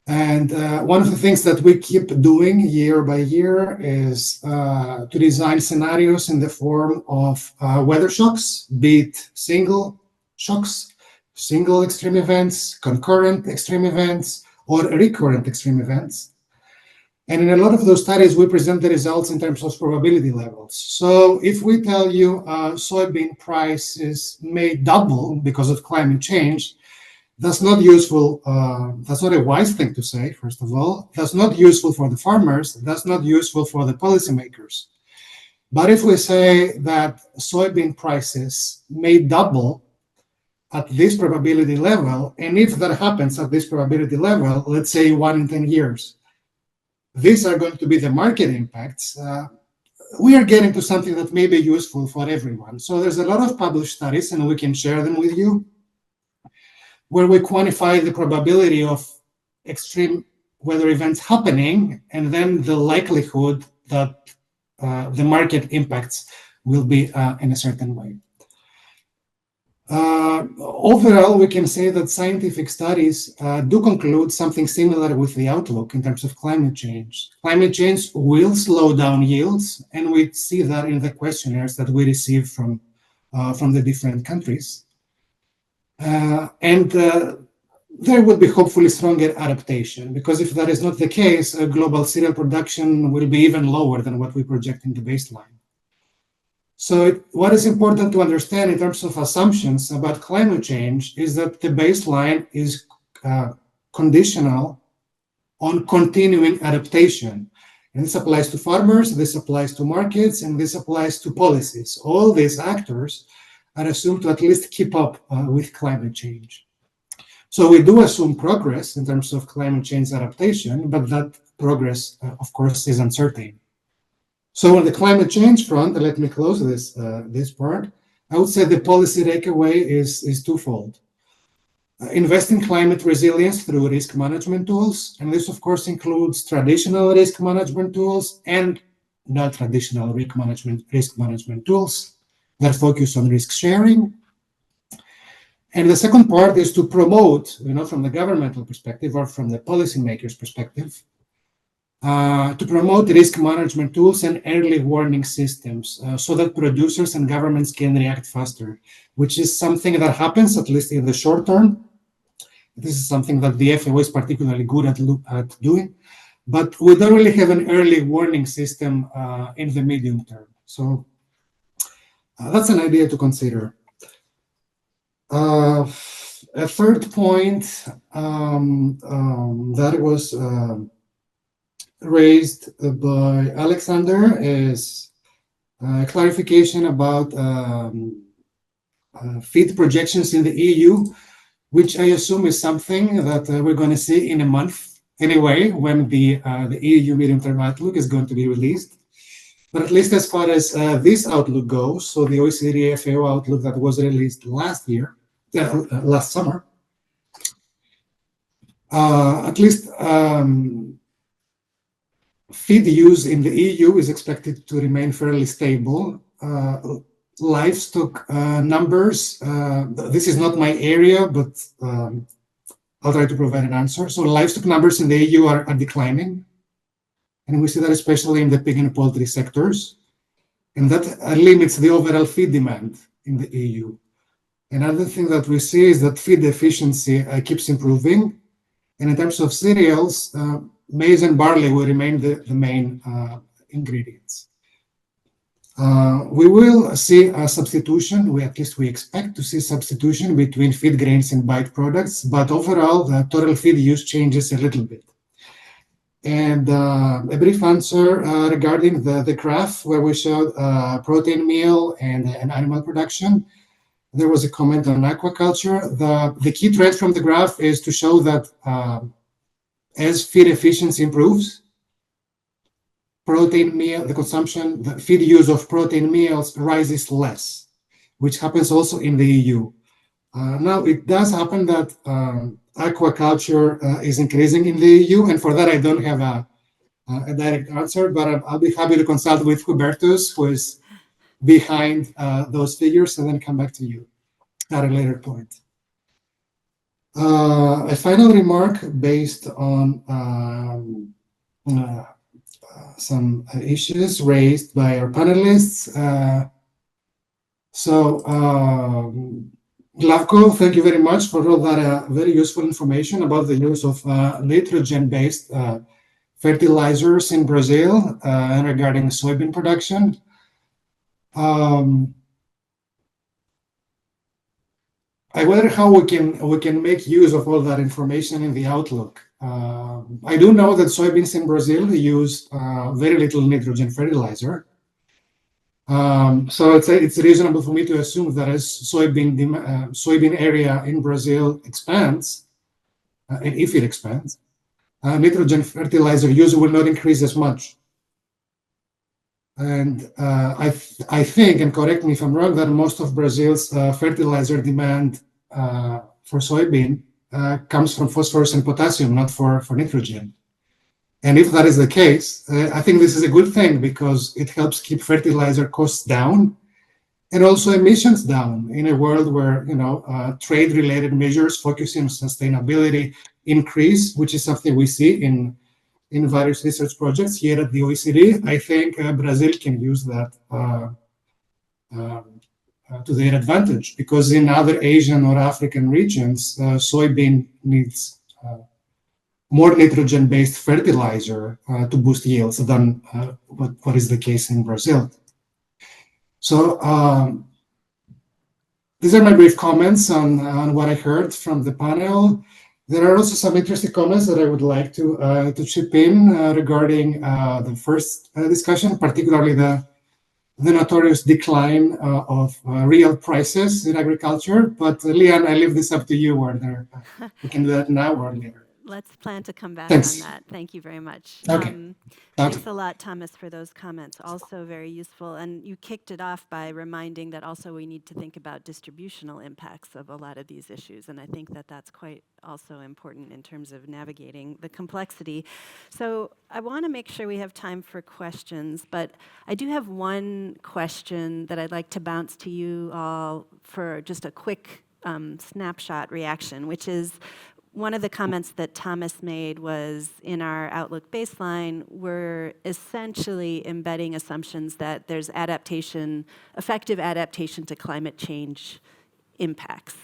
And one of the things that we keep doing year by year is to design scenarios in the form of weather shocks, be it single shocks, single extreme events, concurrent extreme events, or recurrent extreme events. And in a lot of those studies, we present the results in terms of probability levels. So if we tell you soybean prices may double because of climate change, that's not useful. That's not a wise thing to say, first of all. That's not useful for the farmers. That's not useful for the policymakers. But if we say that soybean prices may double at this probability level, and if that happens at this probability level, let's say 1 in 10 years, these are going to be the market impacts. We are getting to something that may be useful for everyone. So there's a lot of published studies, and we can share them with you, where we quantify the probability of extreme weather events happening, and then the likelihood that the market impacts will be in a certain way. Overall, we can say that scientific studies do conclude something similar with the outlook in terms of climate change. Climate change will slow down yields, and we see that in the questionnaires that we receive from the different countries. And there would be hopefully stronger adaptation, because if that is not the case, global cereal production will be even lower than what we project in the baseline. So what is important to understand in terms of assumptions about climate change is that the baseline is conditional on continuing adaptation. And this applies to farmers, this applies to markets, and this applies to policies. All these actors are assumed to at least keep up with climate change. So we do assume progress in terms of climate change adaptation, but that progress, of course, is uncertain. So on the climate change front, let me close this part. I would say the policy takeaway is twofold. Invest in climate resilience through risk management tools, and this of course includes traditional risk management tools and non-traditional risk management tools that focus on risk sharing. And the second part is to promote, from the governmental perspective or from the policymakers' perspective, to promote risk management tools and early warning systems so that producers and governments can react faster, which is something that happens, at least in the short term. This is something that the FAO is particularly good at doing, but we don't really have an early warning system in the medium term. So that's an idea to consider. A third point that was raised by Alexander is clarification about feed projections in the EU, which I assume is something that we're going to see in a month anyway, when the EU medium-term outlook is going to be released. But at least as far as this outlook goes, so the OECD FAO outlook that was released last summer, at least feed use in the EU is expected to remain fairly stable. Livestock numbers, this is not my area, but I'll try to provide an answer. So livestock numbers in the EU are declining, and we see that especially in the pig and poultry sectors, and that limits the overall feed demand in the EU. Another thing that we see is that feed efficiency keeps improving, and in terms of cereals, maize and barley will remain the main ingredients. We will see a substitution, at least we expect to see substitution between feed grains and byproducts, but overall the total feed use changes a little bit. And a brief answer regarding the graph where we showed protein meal and animal production. There was a comment on aquaculture. The key trend from the graph is to show that as feed efficiency improves, protein meal, the feed use of protein meals rises less, which happens also in the EU. Now, it does happen that aquaculture is increasing in the EU, and for that I don't have a direct answer, but I'll be happy to consult with Hubertus, who is behind those figures, and then come back to you at a later point. A final remark based on some issues raised by our panelists. Glavko, thank you very much for all that very useful information about the use of nitrogen-based fertilizers in Brazil and regarding soybean production. I wonder how we can make use of all that information in the outlook. I do know that soybeans in Brazil use very little nitrogen fertilizer. So it's reasonable for me to assume that as soybean area in Brazil expands, and if it expands, nitrogen fertilizer use will not increase as much. And I think, and correct me if I'm wrong, that most of Brazil's fertilizer demand for soybean comes from phosphorus and potassium, not for nitrogen. And if that is the case, I think this is a good thing because it helps keep fertilizer costs down and also emissions down in a world where trade-related measures focusing on sustainability increase, which is something we see in various research projects here at the OECD. I think Brazil can use that to their advantage, because in other Asian or African regions, soybean needs more nitrogen-based fertilizer to boost yields than what is the case in Brazil. So these are my brief comments on what I heard from the panel. There are also some interesting comments that I would like to chip in regarding the first discussion, particularly the notorious decline of real prices in agriculture. But Lian, I leave this up to you, whether we can do that now or later. Let's plan to come back Thanks. on that. Thank you very much. Okay. Thanks a lot, Thomas, for those comments. Also very useful. And you kicked it off by reminding that also we need to think about distributional impacts of a lot of these issues. And I think that that's quite also important in terms of navigating the complexity. So I want to make sure we have time for questions, but I do have one question that I'd like to bounce to you all for just a quick snapshot reaction, which is, one of the comments that Thomas made was, in our Outlook baseline, we're essentially embedding assumptions that there's adaptation, effective adaptation to climate change impacts.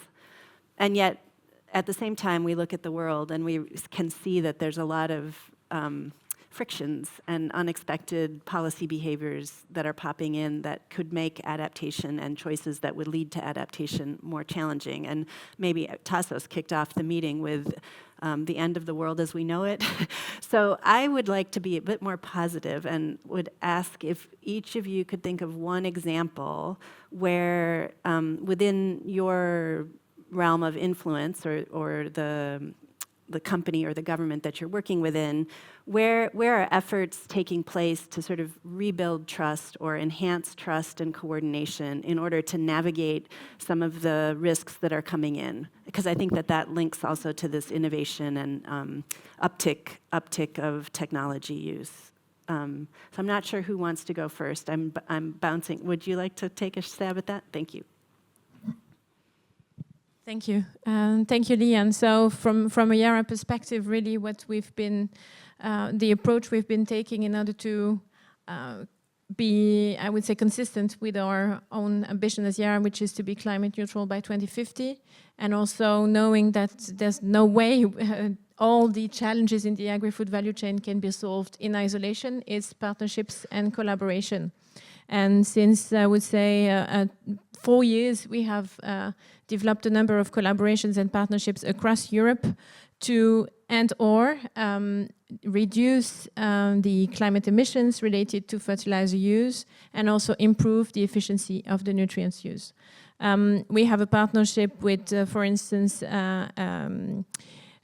And yet, at the same time, we look at the world and we can see that there's a lot of frictions and unexpected policy behaviors that are popping in that could make adaptation and choices that would lead to adaptation more challenging. And maybe Tassos kicked off the meeting with the end of the world as we know it. So I would like to be a bit more positive and would ask if each of you could think of one example where within your realm of influence or the company or the government that you're working within, where are efforts taking place to sort of rebuild trust or enhance trust and coordination in order to navigate some of the risks that are coming in? Because I think that links also to this innovation and uptick of technology use. So I'm not sure who wants to go first. I'm bouncing. Would you like to take a stab at that? Thank you. Thank you. Thank you, Lian. So from a Yara perspective, really what we've been, the approach we've been taking in order to be, I would say, consistent with our own ambition as Yara, which is to be climate neutral by 2050, and also knowing that there's no way all the challenges in the agri-food value chain can be solved in isolation, is partnerships and collaboration. And since, I would say, 4 years, we have developed a number of collaborations and partnerships across Europe to reduce the climate emissions related to fertilizer use and also improve the efficiency of the nutrients use. We have a partnership with, for instance,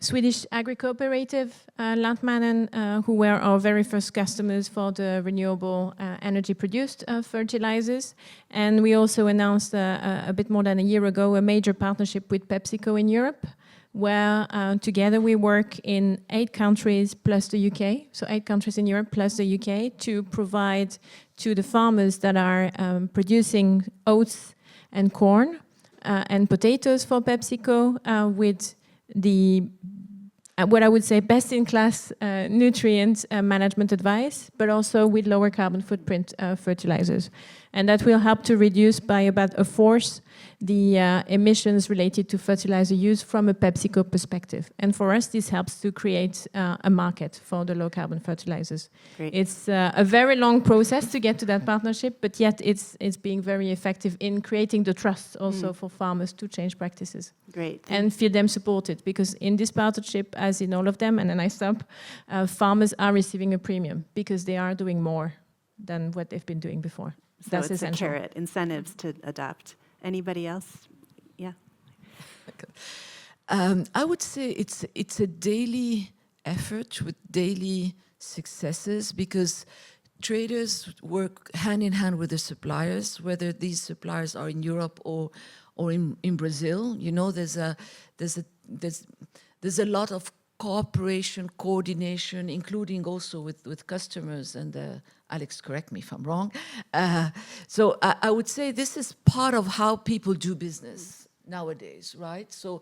Swedish agri-cooperative, Lantmännen, who were our very first customers for the renewable energy-produced fertilizers. And we also announced a bit more than a year ago a major partnership with PepsiCo in Europe, where together we work in 8 countries plus the UK, so 8 countries in Europe plus the UK, to provide to the farmers that are producing oats and corn and potatoes for PepsiCo with the what I would say best-in-class nutrient management advice, but also with lower carbon footprint fertilizers. And that will help to reduce by about a fourth the emissions related to fertilizer use from a PepsiCo perspective. And for us, this helps to create a market for the low-carbon fertilizers. Great. It's a very long process to get to that partnership, but yet it's being very effective in creating the trust also for farmers to change practices. Great. And feel them supported, because in this partnership, as in all of them, and then I stop, farmers are receiving a premium because they are doing more than what they've been doing before. So That's it's essential. a carrot, incentives to adopt. Anybody else? Yeah. I would say it's a daily effort with daily successes, because traders work hand in hand with the suppliers, whether these suppliers are in Europe or in Brazil. You know, there's a lot of cooperation, coordination, including also with customers. And Alex, correct me if I'm wrong. So I would say this is part of how people do business nowadays, right? So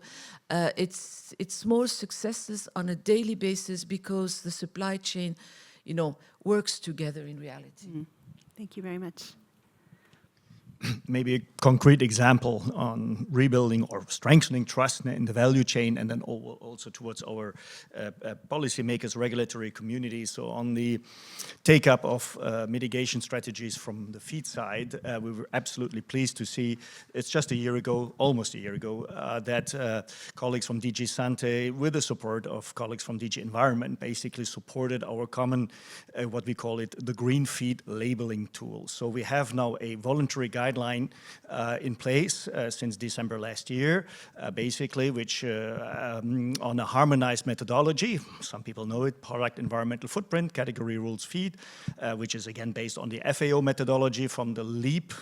it's small successes on a daily basis because the supply chain, works together in reality. Thank you very much. Maybe a concrete example on rebuilding or strengthening trust in the value chain, and then also towards our policymakers, regulatory communities. So on the take-up of mitigation strategies from the feed side, we were absolutely pleased to see, it's just a year ago, almost a year ago, that colleagues from DG Sante, with the support of colleagues from DG Environment, basically supported our common, what we call it, the green feed labeling tool. So we have now a voluntary guideline in place since December last year, basically, which on a harmonized methodology, some people know it, product environmental footprint, category rules feed, which is again based on the FAO methodology from the LEAP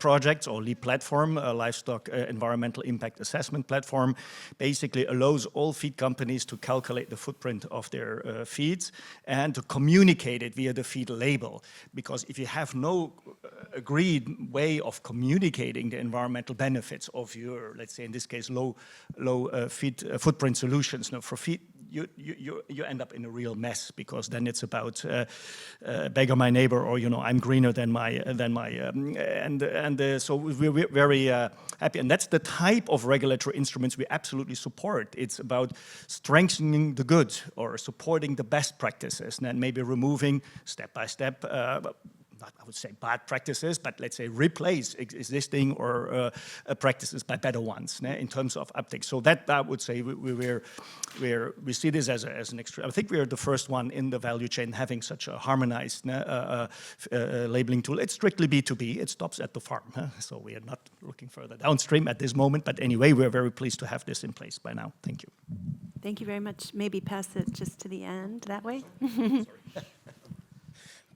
project or LEAP platform, Livestock Environmental Impact Assessment platform, basically allows all feed companies to calculate the footprint of their feeds and to communicate it via the feed label. Because if you have no agreed way of communicating the environmental benefits of your, let's say in this case, low feed footprint solutions. Now, for feed, you end up in a real mess, because then it's about beggar my neighbor, or I'm greener than my so we're very happy, and that's the type of regulatory instruments we absolutely support. It's about strengthening the good or supporting the best practices, and then maybe removing step by step. Not, I would say, bad practices, but let's say replace existing or practices by better ones in terms of uptake. So that I would say we see this as an extra. I think we are the first one in the value chain having such a harmonized labeling tool. It's strictly B2B. It stops at the farm. So we are not looking further downstream at this moment. But anyway, we're very pleased to have this in place by now. Thank you. Thank you very much. Maybe pass it just to the end that way.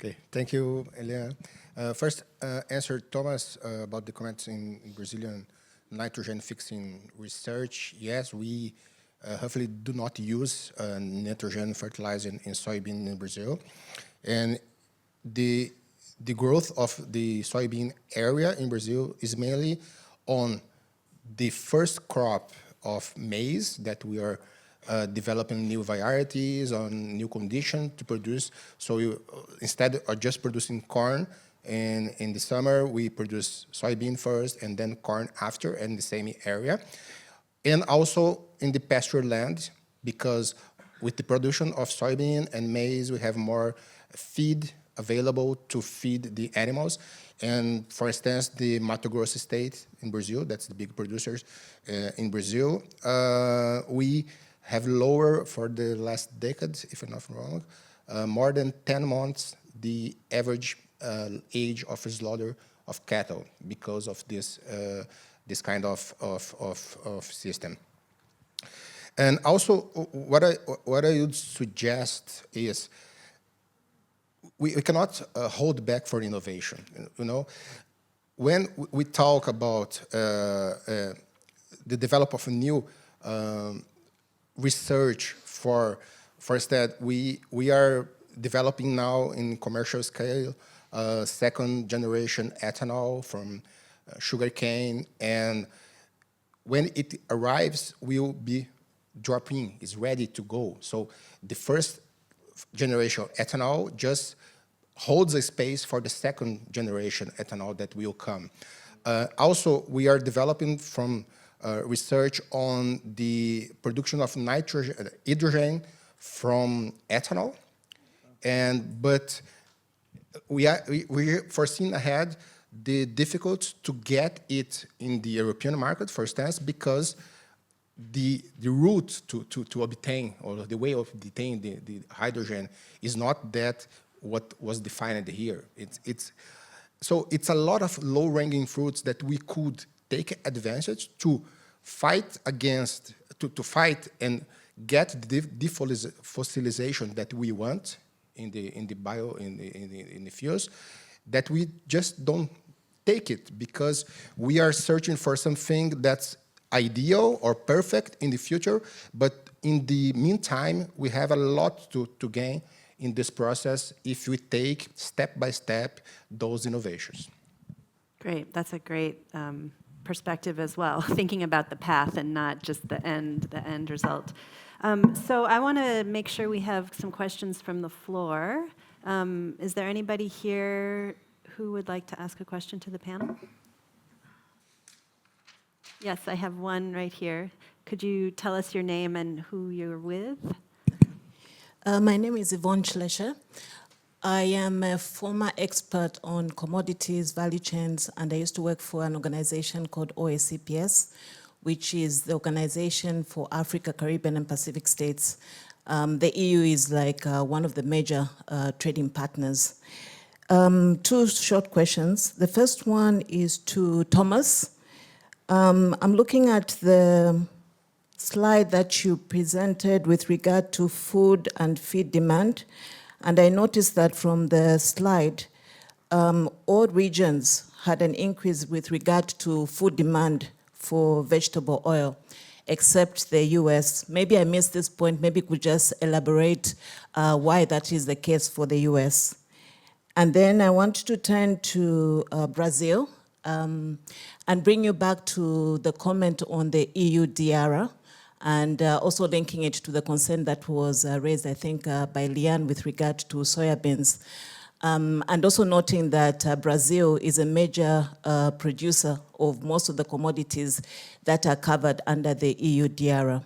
Okay, thank you, Elia. First, answer Thomas about the comments in Brazilian nitrogen fixing research. Yes, we hopefully do not use nitrogen fertilizer in soybean in Brazil. And the growth of the soybean area in Brazil is mainly on the first crop of maize that we are developing new varieties on new conditions to produce. So instead of just producing corn, and in the summer we produce soybean first and then corn after in the same area. And also in the pasture land, because with the production of soybean and maize, we have more feed available to feed the animals. And for instance, the Mato Grosso state in Brazil, that's the big producers in Brazil, we have lower for the last decade, if I'm not wrong, more than 10 months the average age of slaughter of cattle because of this this kind of system. And also, what I would suggest is we cannot hold back for innovation. You know, when we talk about the development of a new research for instead, we are developing now in commercial scale second generation ethanol from sugarcane, and when it arrives, we'll be dropping, is ready to go. So the first generation ethanol just holds a space for the second generation ethanol that will come. Also, we are developing from research on the production of hydrogen from ethanol, but we foreseen ahead the difficulty to get it in the European market, for instance, because the route to obtain, or the way of obtaining the hydrogen is not that what was defined here. So it's a lot of low-hanging fruits that we could take advantage to fight against, to fight and get the defossilization that we want in the fuels, that we just don't take it because we are searching for something that's ideal or perfect in the future, but in the meantime, we have a lot to gain in this process if we take step by step those innovations. Great. That's a great perspective as well, thinking about the path and not just the end result. So I want to make sure we have some questions from the floor. Is there anybody here who would like to ask a question to the panel? Yes, I have one right here. Could you tell us your name and who you're with? My name is Yvonne Schlescher. I am a former expert on commodities, value chains, and I used to work for an organization called OACPS, which is the Organization for Africa, Caribbean, and Pacific States. The EU is like one of the major trading partners. Two short questions. The first one is to Thomas. I'm looking at the slide that you presented with regard to food and feed demand, and I noticed that from the slide, all regions had an increase with regard to food demand for vegetable oil, except the US. Maybe I missed this point. Maybe you could just elaborate why that is the case for the US. And then I want to turn to Brazil and bring you back to the comment on the EU DRA, and also linking it to the concern that was raised, I think, by Liane with regard to soybeans. And also noting that Brazil is a major producer of most of the commodities that are covered under the EU DRA.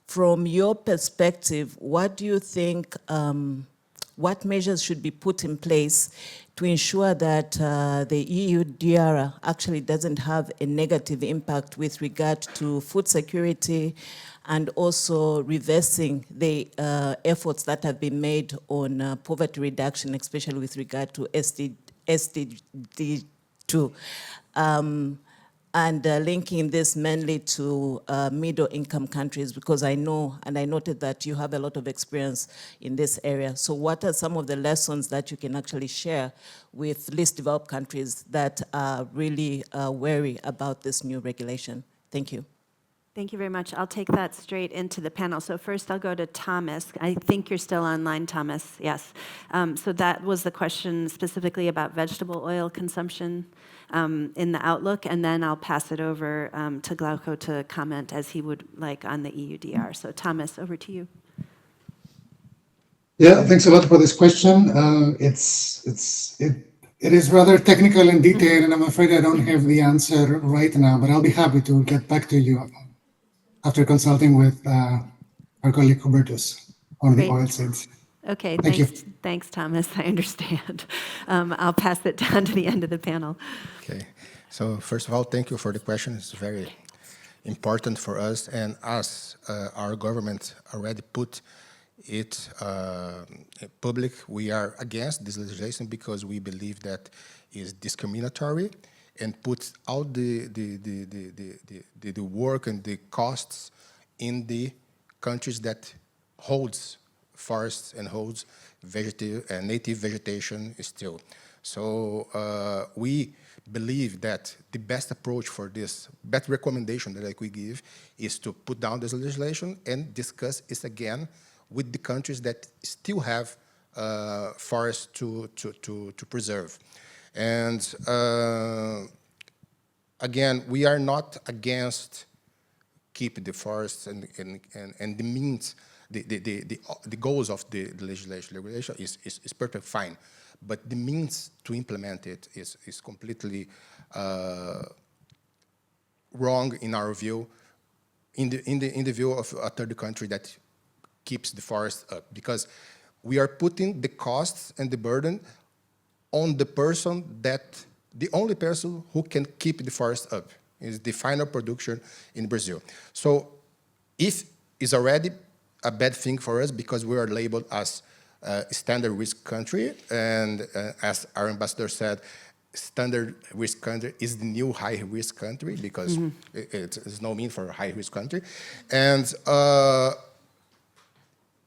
From your perspective, what do you think, what measures should be put in place to ensure that the EU DRA actually doesn't have a negative impact with regard to food security and also reversing the efforts that have been made on poverty reduction, especially with regard to SDG2, and linking this mainly to middle-income countries, because I know, and I noted that you have a lot of experience in this area. So what are some of the lessons that you can actually share with least developed countries that are really wary about this new regulation? Thank you. Thank you very much. I'll take that straight into the panel. So first I'll go to Thomas. I think you're still online, Thomas. Yes. So that was the question specifically about vegetable oil consumption in the outlook, and then I'll pass it over to Glauco to comment as he would like on the EUDR. So Thomas, over to you. Yeah, thanks a lot for this question. It is rather technical and detailed, and I'm afraid I don't have the answer right now, but I'll be happy to get back to you after consulting with our colleague Hubertus on the oil seeds. Okay, Thank you. Thanks, Thomas. I understand. I'll pass it down to the end of the panel. Okay, so first of all, thank you for the question. It's very important for us, and as our government already put it public, we are against this legislation because we believe that is discriminatory and puts all the work and the costs in the countries that holds forests and holds native vegetation still. So we believe that the best approach for this, best recommendation that I could give is to put down this legislation and discuss it again with the countries that still have forests to preserve. And again, we are not against keep the forests and the means, the goals of the legislation. Regulation is perfect, fine, but the means to implement it is completely wrong in our view, in the view of a third country that keeps the forest up, because we are putting the costs and the burden on the person that, the only person who can keep the forest up is the final production in Brazil. So if it's already a bad thing for us because we are labeled as a standard risk country, and as our ambassador said, standard risk country is the new high risk country because it's no mean for a high risk country. And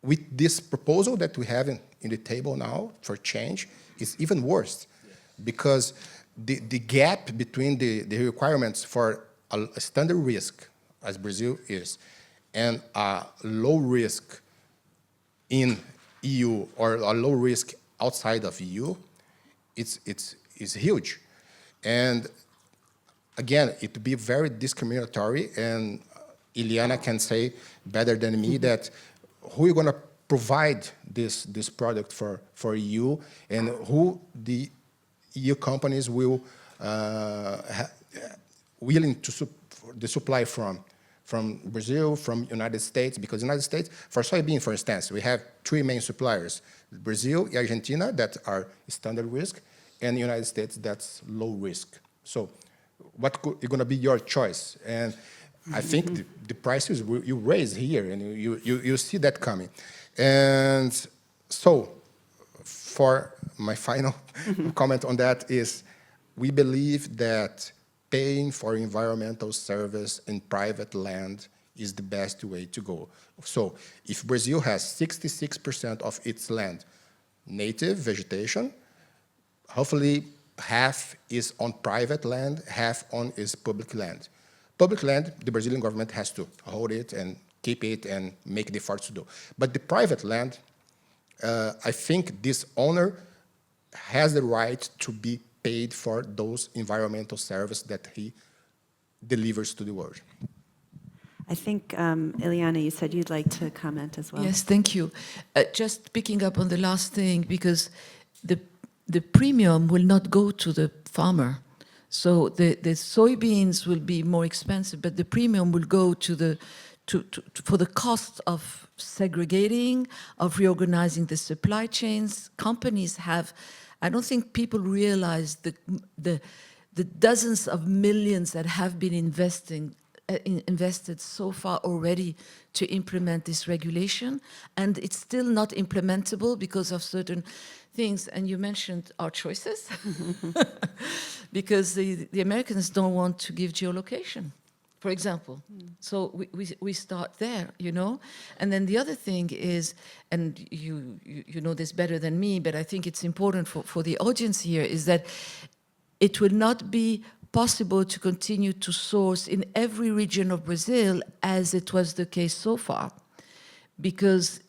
with this proposal that we have in the table now for change, is even worse, because the gap between the requirements for a standard risk as Brazil is, and a low risk in EU or a low risk outside of EU, it's huge. And again, it would be very discriminatory, and Ileana can say better than me that who is going to provide this product for EU, and who the EU companies will willing to the supply from Brazil, from United States, because United States, for soybean, for instance, we have three main suppliers: Brazil, Argentina, that are standard risk, and the United States, that's low risk. So what is going to be your choice? And I think the prices you raise here, and you see that coming. And so for my final comment on that is, we believe that paying for environmental service in private land is the best way to go. So if Brazil has 66% of its land native vegetation, hopefully half is on private land, half on is public land. Public land, the Brazilian government has to hold it and keep it and make the efforts to do. But the private land, I think this owner has the right to be paid for those environmental services that he delivers to the world. I think, Ileana, you said you'd like to comment as well. Yes, thank you. Just picking up on the last thing, because the premium will not go to the farmer. So the soybeans will be more expensive, but the premium will go to for the cost of segregating, of reorganizing the supply chains. Companies have, I don't think people realize the dozens of millions that have been invested so far already to implement this regulation, and it's still not implementable because of certain things. And you mentioned our choices, because the Americans don't want to give geolocation, for example. So we start there, you know. And then the other thing is, and you know this better than me, but I think it's important for the audience here, is that it will not be possible to continue to source in every region of Brazil as it was the case so far, because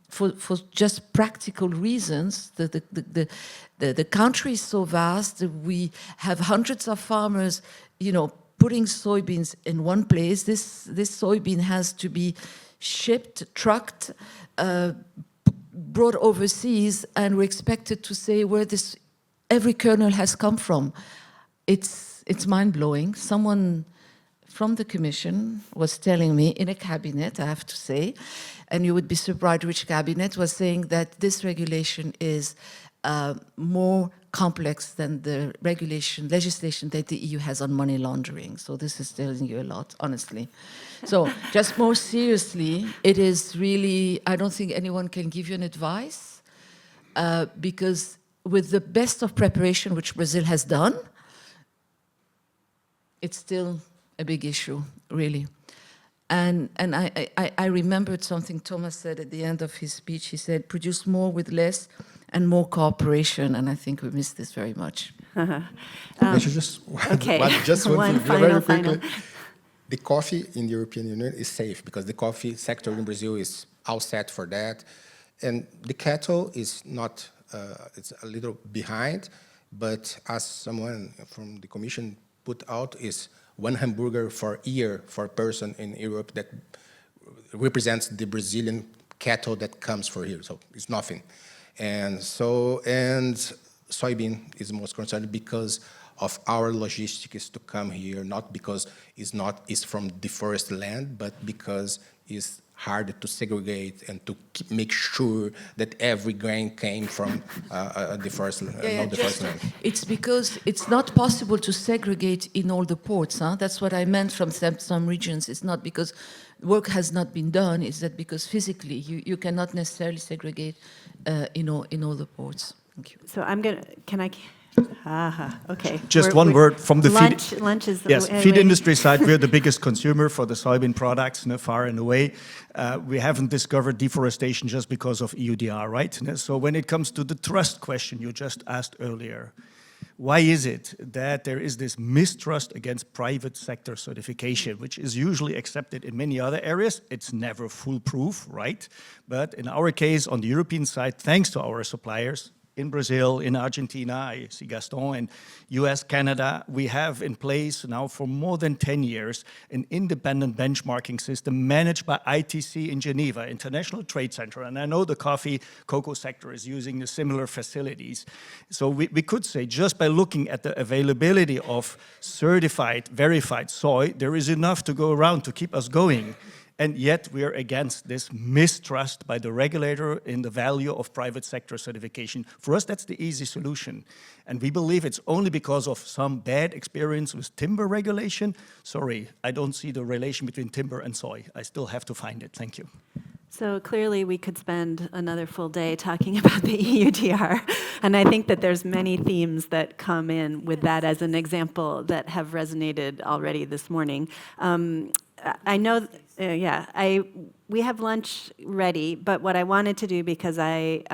for just practical reasons, the country is so vast. We have hundreds of farmers, you know, putting soybeans in one place. This soybean has to be shipped, trucked, brought overseas, and we're expected to say where every kernel has come from. It's mind-blowing. Someone from the Commission was telling me in a cabinet, I have to say, and you would be surprised which cabinet, was saying that this regulation is more complex than the legislation that the EU has on money laundering. So this is telling you a lot, honestly. So just more seriously, it is really, I don't think anyone can give you an advice, because with the best of preparation, which Brazil has done, it's still a big issue, really. And I remembered something Thomas said at the end of his speech. He said, produce more with less and more cooperation. And I think we miss this very much. I should just Okay. just One thing, very final. quickly. The coffee in the European Union is safe because the coffee sector in Brazil is all set for that. And the cattle is not, it's a little behind, but as someone from the Commission put out, is one hamburger for year for a person in Europe that represents the Brazilian cattle that comes for here. So it's nothing. And soybean is most concerned because of our logistics to come here, not because it's from the forest land, but because it's hard to segregate and to make sure that every grain came from the forest, not the forest land. It's because it's not possible to segregate in all the ports. That's what I meant from some regions. It's not because work has not been done. It's that because physically you cannot necessarily segregate in all the ports. Thank you. So I'm going to, okay. Just one word from the feed. Lunch is Yes, feed industry side, we're the biggest consumer for the soybean products, far and away. We haven't discovered deforestation just because of EUDR, right? So when it comes to the trust question you just asked earlier, Why is it that there is this mistrust against private sector certification, which is usually accepted in many other areas? It's never foolproof, right? But in our case, on the European side, thanks to our suppliers, in Brazil, in Argentina, I see Gaston, and US, Canada, we have in place now for more than 10 years an independent benchmarking system managed by ITC in Geneva, International Trade Center. And I know the cocoa sector is using the similar facilities. So we could say just by looking at the availability of certified, verified soy, there is enough to go around to keep us going. And yet we are against this mistrust by the regulator in the value of private sector certification. For us, that's the easy solution. And we believe it's only because of some bad experience with timber regulation. Sorry, I don't see the relation between timber and soy. I still have to find it. Thank you. So clearly we could spend another full day talking about the EUDR, and I think that there's many themes that come in with that as an example that have resonated already this morning. I know, we have lunch ready, but what I wanted to do, because I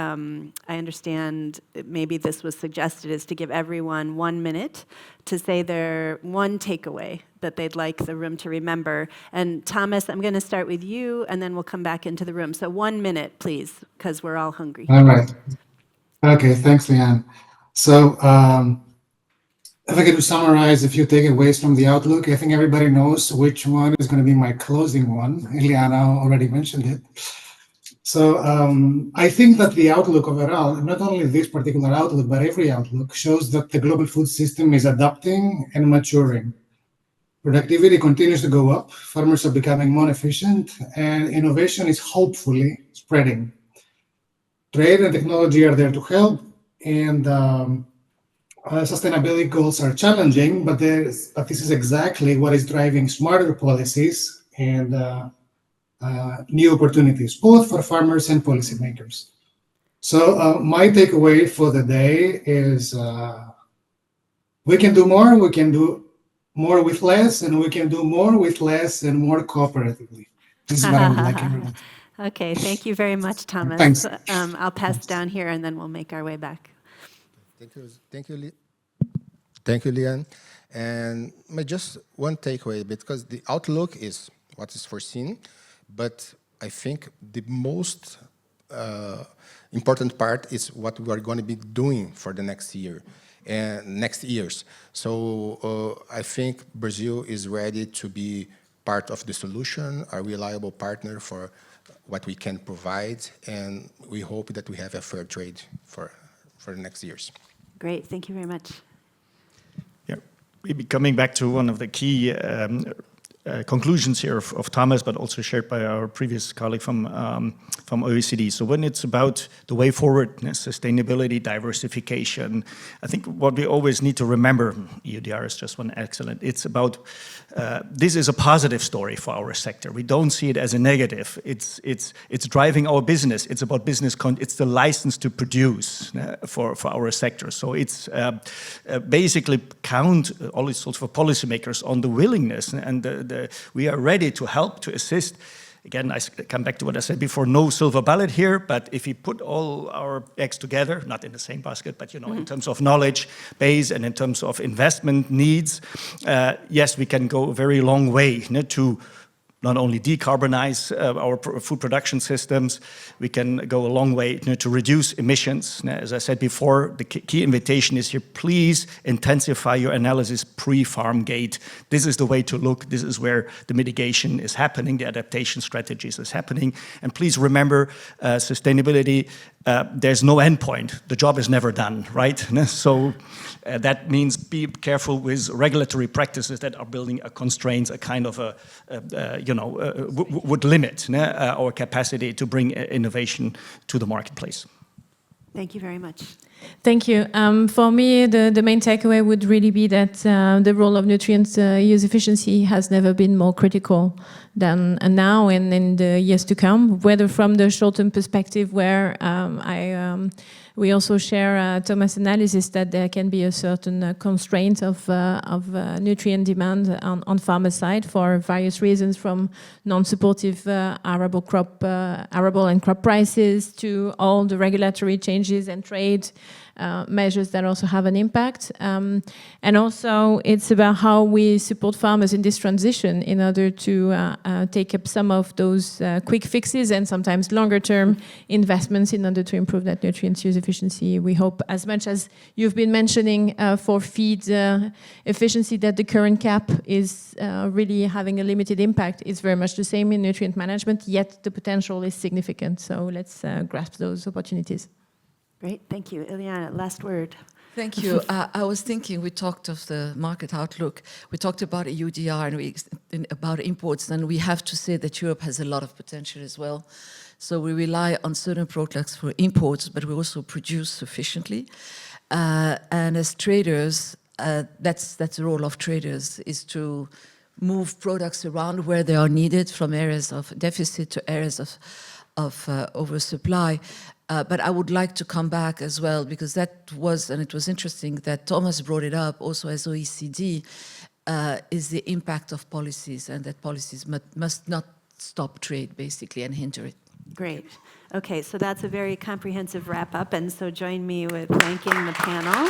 understand maybe this was suggested, is to give everyone 1 minute to say their one takeaway that they'd like the room to remember. And Thomas, I'm going to start with you, and then we'll come back into the room. So 1 minute, please, because we're all hungry. All right. Okay, thanks, Leanne. So if I could summarize a few takeaways from the outlook, I think everybody knows which one is going to be my closing one. Eliana already mentioned it. So I think that the outlook overall, not only this particular outlook, but every outlook, shows that the global food system is adapting and maturing. Productivity continues to go up, farmers are becoming more efficient, and innovation is hopefully spreading. Trade and technology are there to help, and sustainability goals are challenging, but this is exactly what is driving smarter policies and new opportunities, both for farmers and policymakers. So my takeaway for the day is we can do more, we can do more with less, and we can do more with less and more cooperatively. This is what I would like everyone. Okay, thank you very much, Thomas. Thanks. I'll pass down here, and then we'll make our way back. Thank you, Leanne. And just one takeaway, because the outlook is what is foreseen, but I think the most important part is what we are going to be doing for the next year and next years. So I think Brazil is ready to be part of the solution, a reliable partner for what we can provide, and we hope that we have a fair trade for the next years. Great, thank you very much. Yeah, maybe coming back to one of the key conclusions here of Thomas, but also shared by our previous colleague from OECD. So when it's about the way forward, sustainability, diversification, I think what we always need to remember, EUDR is just one excellent, it's about, this is a positive story for our sector. We don't see it as a negative. It's driving our business. It's about business, it's the license to produce for our sector. So it's basically count all these sorts of policymakers on the willingness and we are ready to help, to assist. Again, I come back to what I said before, no silver bullet here, but if we put all our eggs together, not in the same basket, but in terms of knowledge base and in terms of investment needs, yes, we can go a very long way to not only decarbonize our food production systems, we can go a long way to reduce emissions. As I said before, the key invitation is here, please intensify your analysis pre-farm gate. This is the way to look. This is where the mitigation is happening, the adaptation strategies is happening. And please remember, sustainability, there's no endpoint. The job is never done, right? So that means be careful with regulatory practices that are building a constraints, a kind of would limit our capacity to bring innovation to the marketplace. Thank you very much. Thank you. For me, the main takeaway would really be that the role of nutrient use efficiency has never been more critical than now and in the years to come, whether from the short-term perspective where we also share Thomas' analysis that there can be a certain constraint of nutrient demand on farmer side for various reasons, from non-supportive arable and crop prices to all the regulatory changes and trade measures that also have an impact. And also it's about how we support farmers in this transition in order to take up some of those quick fixes and sometimes longer term investments in order to improve that nutrient use efficiency. We hope, as much as you've been mentioning for feed efficiency, that the current cap is really having a limited impact. It's very much the same in nutrient management, yet the potential is significant. So let's grasp those opportunities. Great, thank you. Ileana, last word. Thank you. I was thinking, we talked of the market outlook. We talked about EUDR and about imports, and we have to say that Europe has a lot of potential as well. So we rely on certain products for imports, but we also produce sufficiently. And as traders, that's the role of traders, is to move products around where they are needed, from areas of deficit to areas of oversupply. But I would like to come back as well, because that was, and it was interesting that Thomas brought it up also as OECD, is the impact of policies, and that policies must not stop trade, basically, and hinder it. Great. Okay, so that's a very comprehensive wrap-up, and so join me with thanking the panel.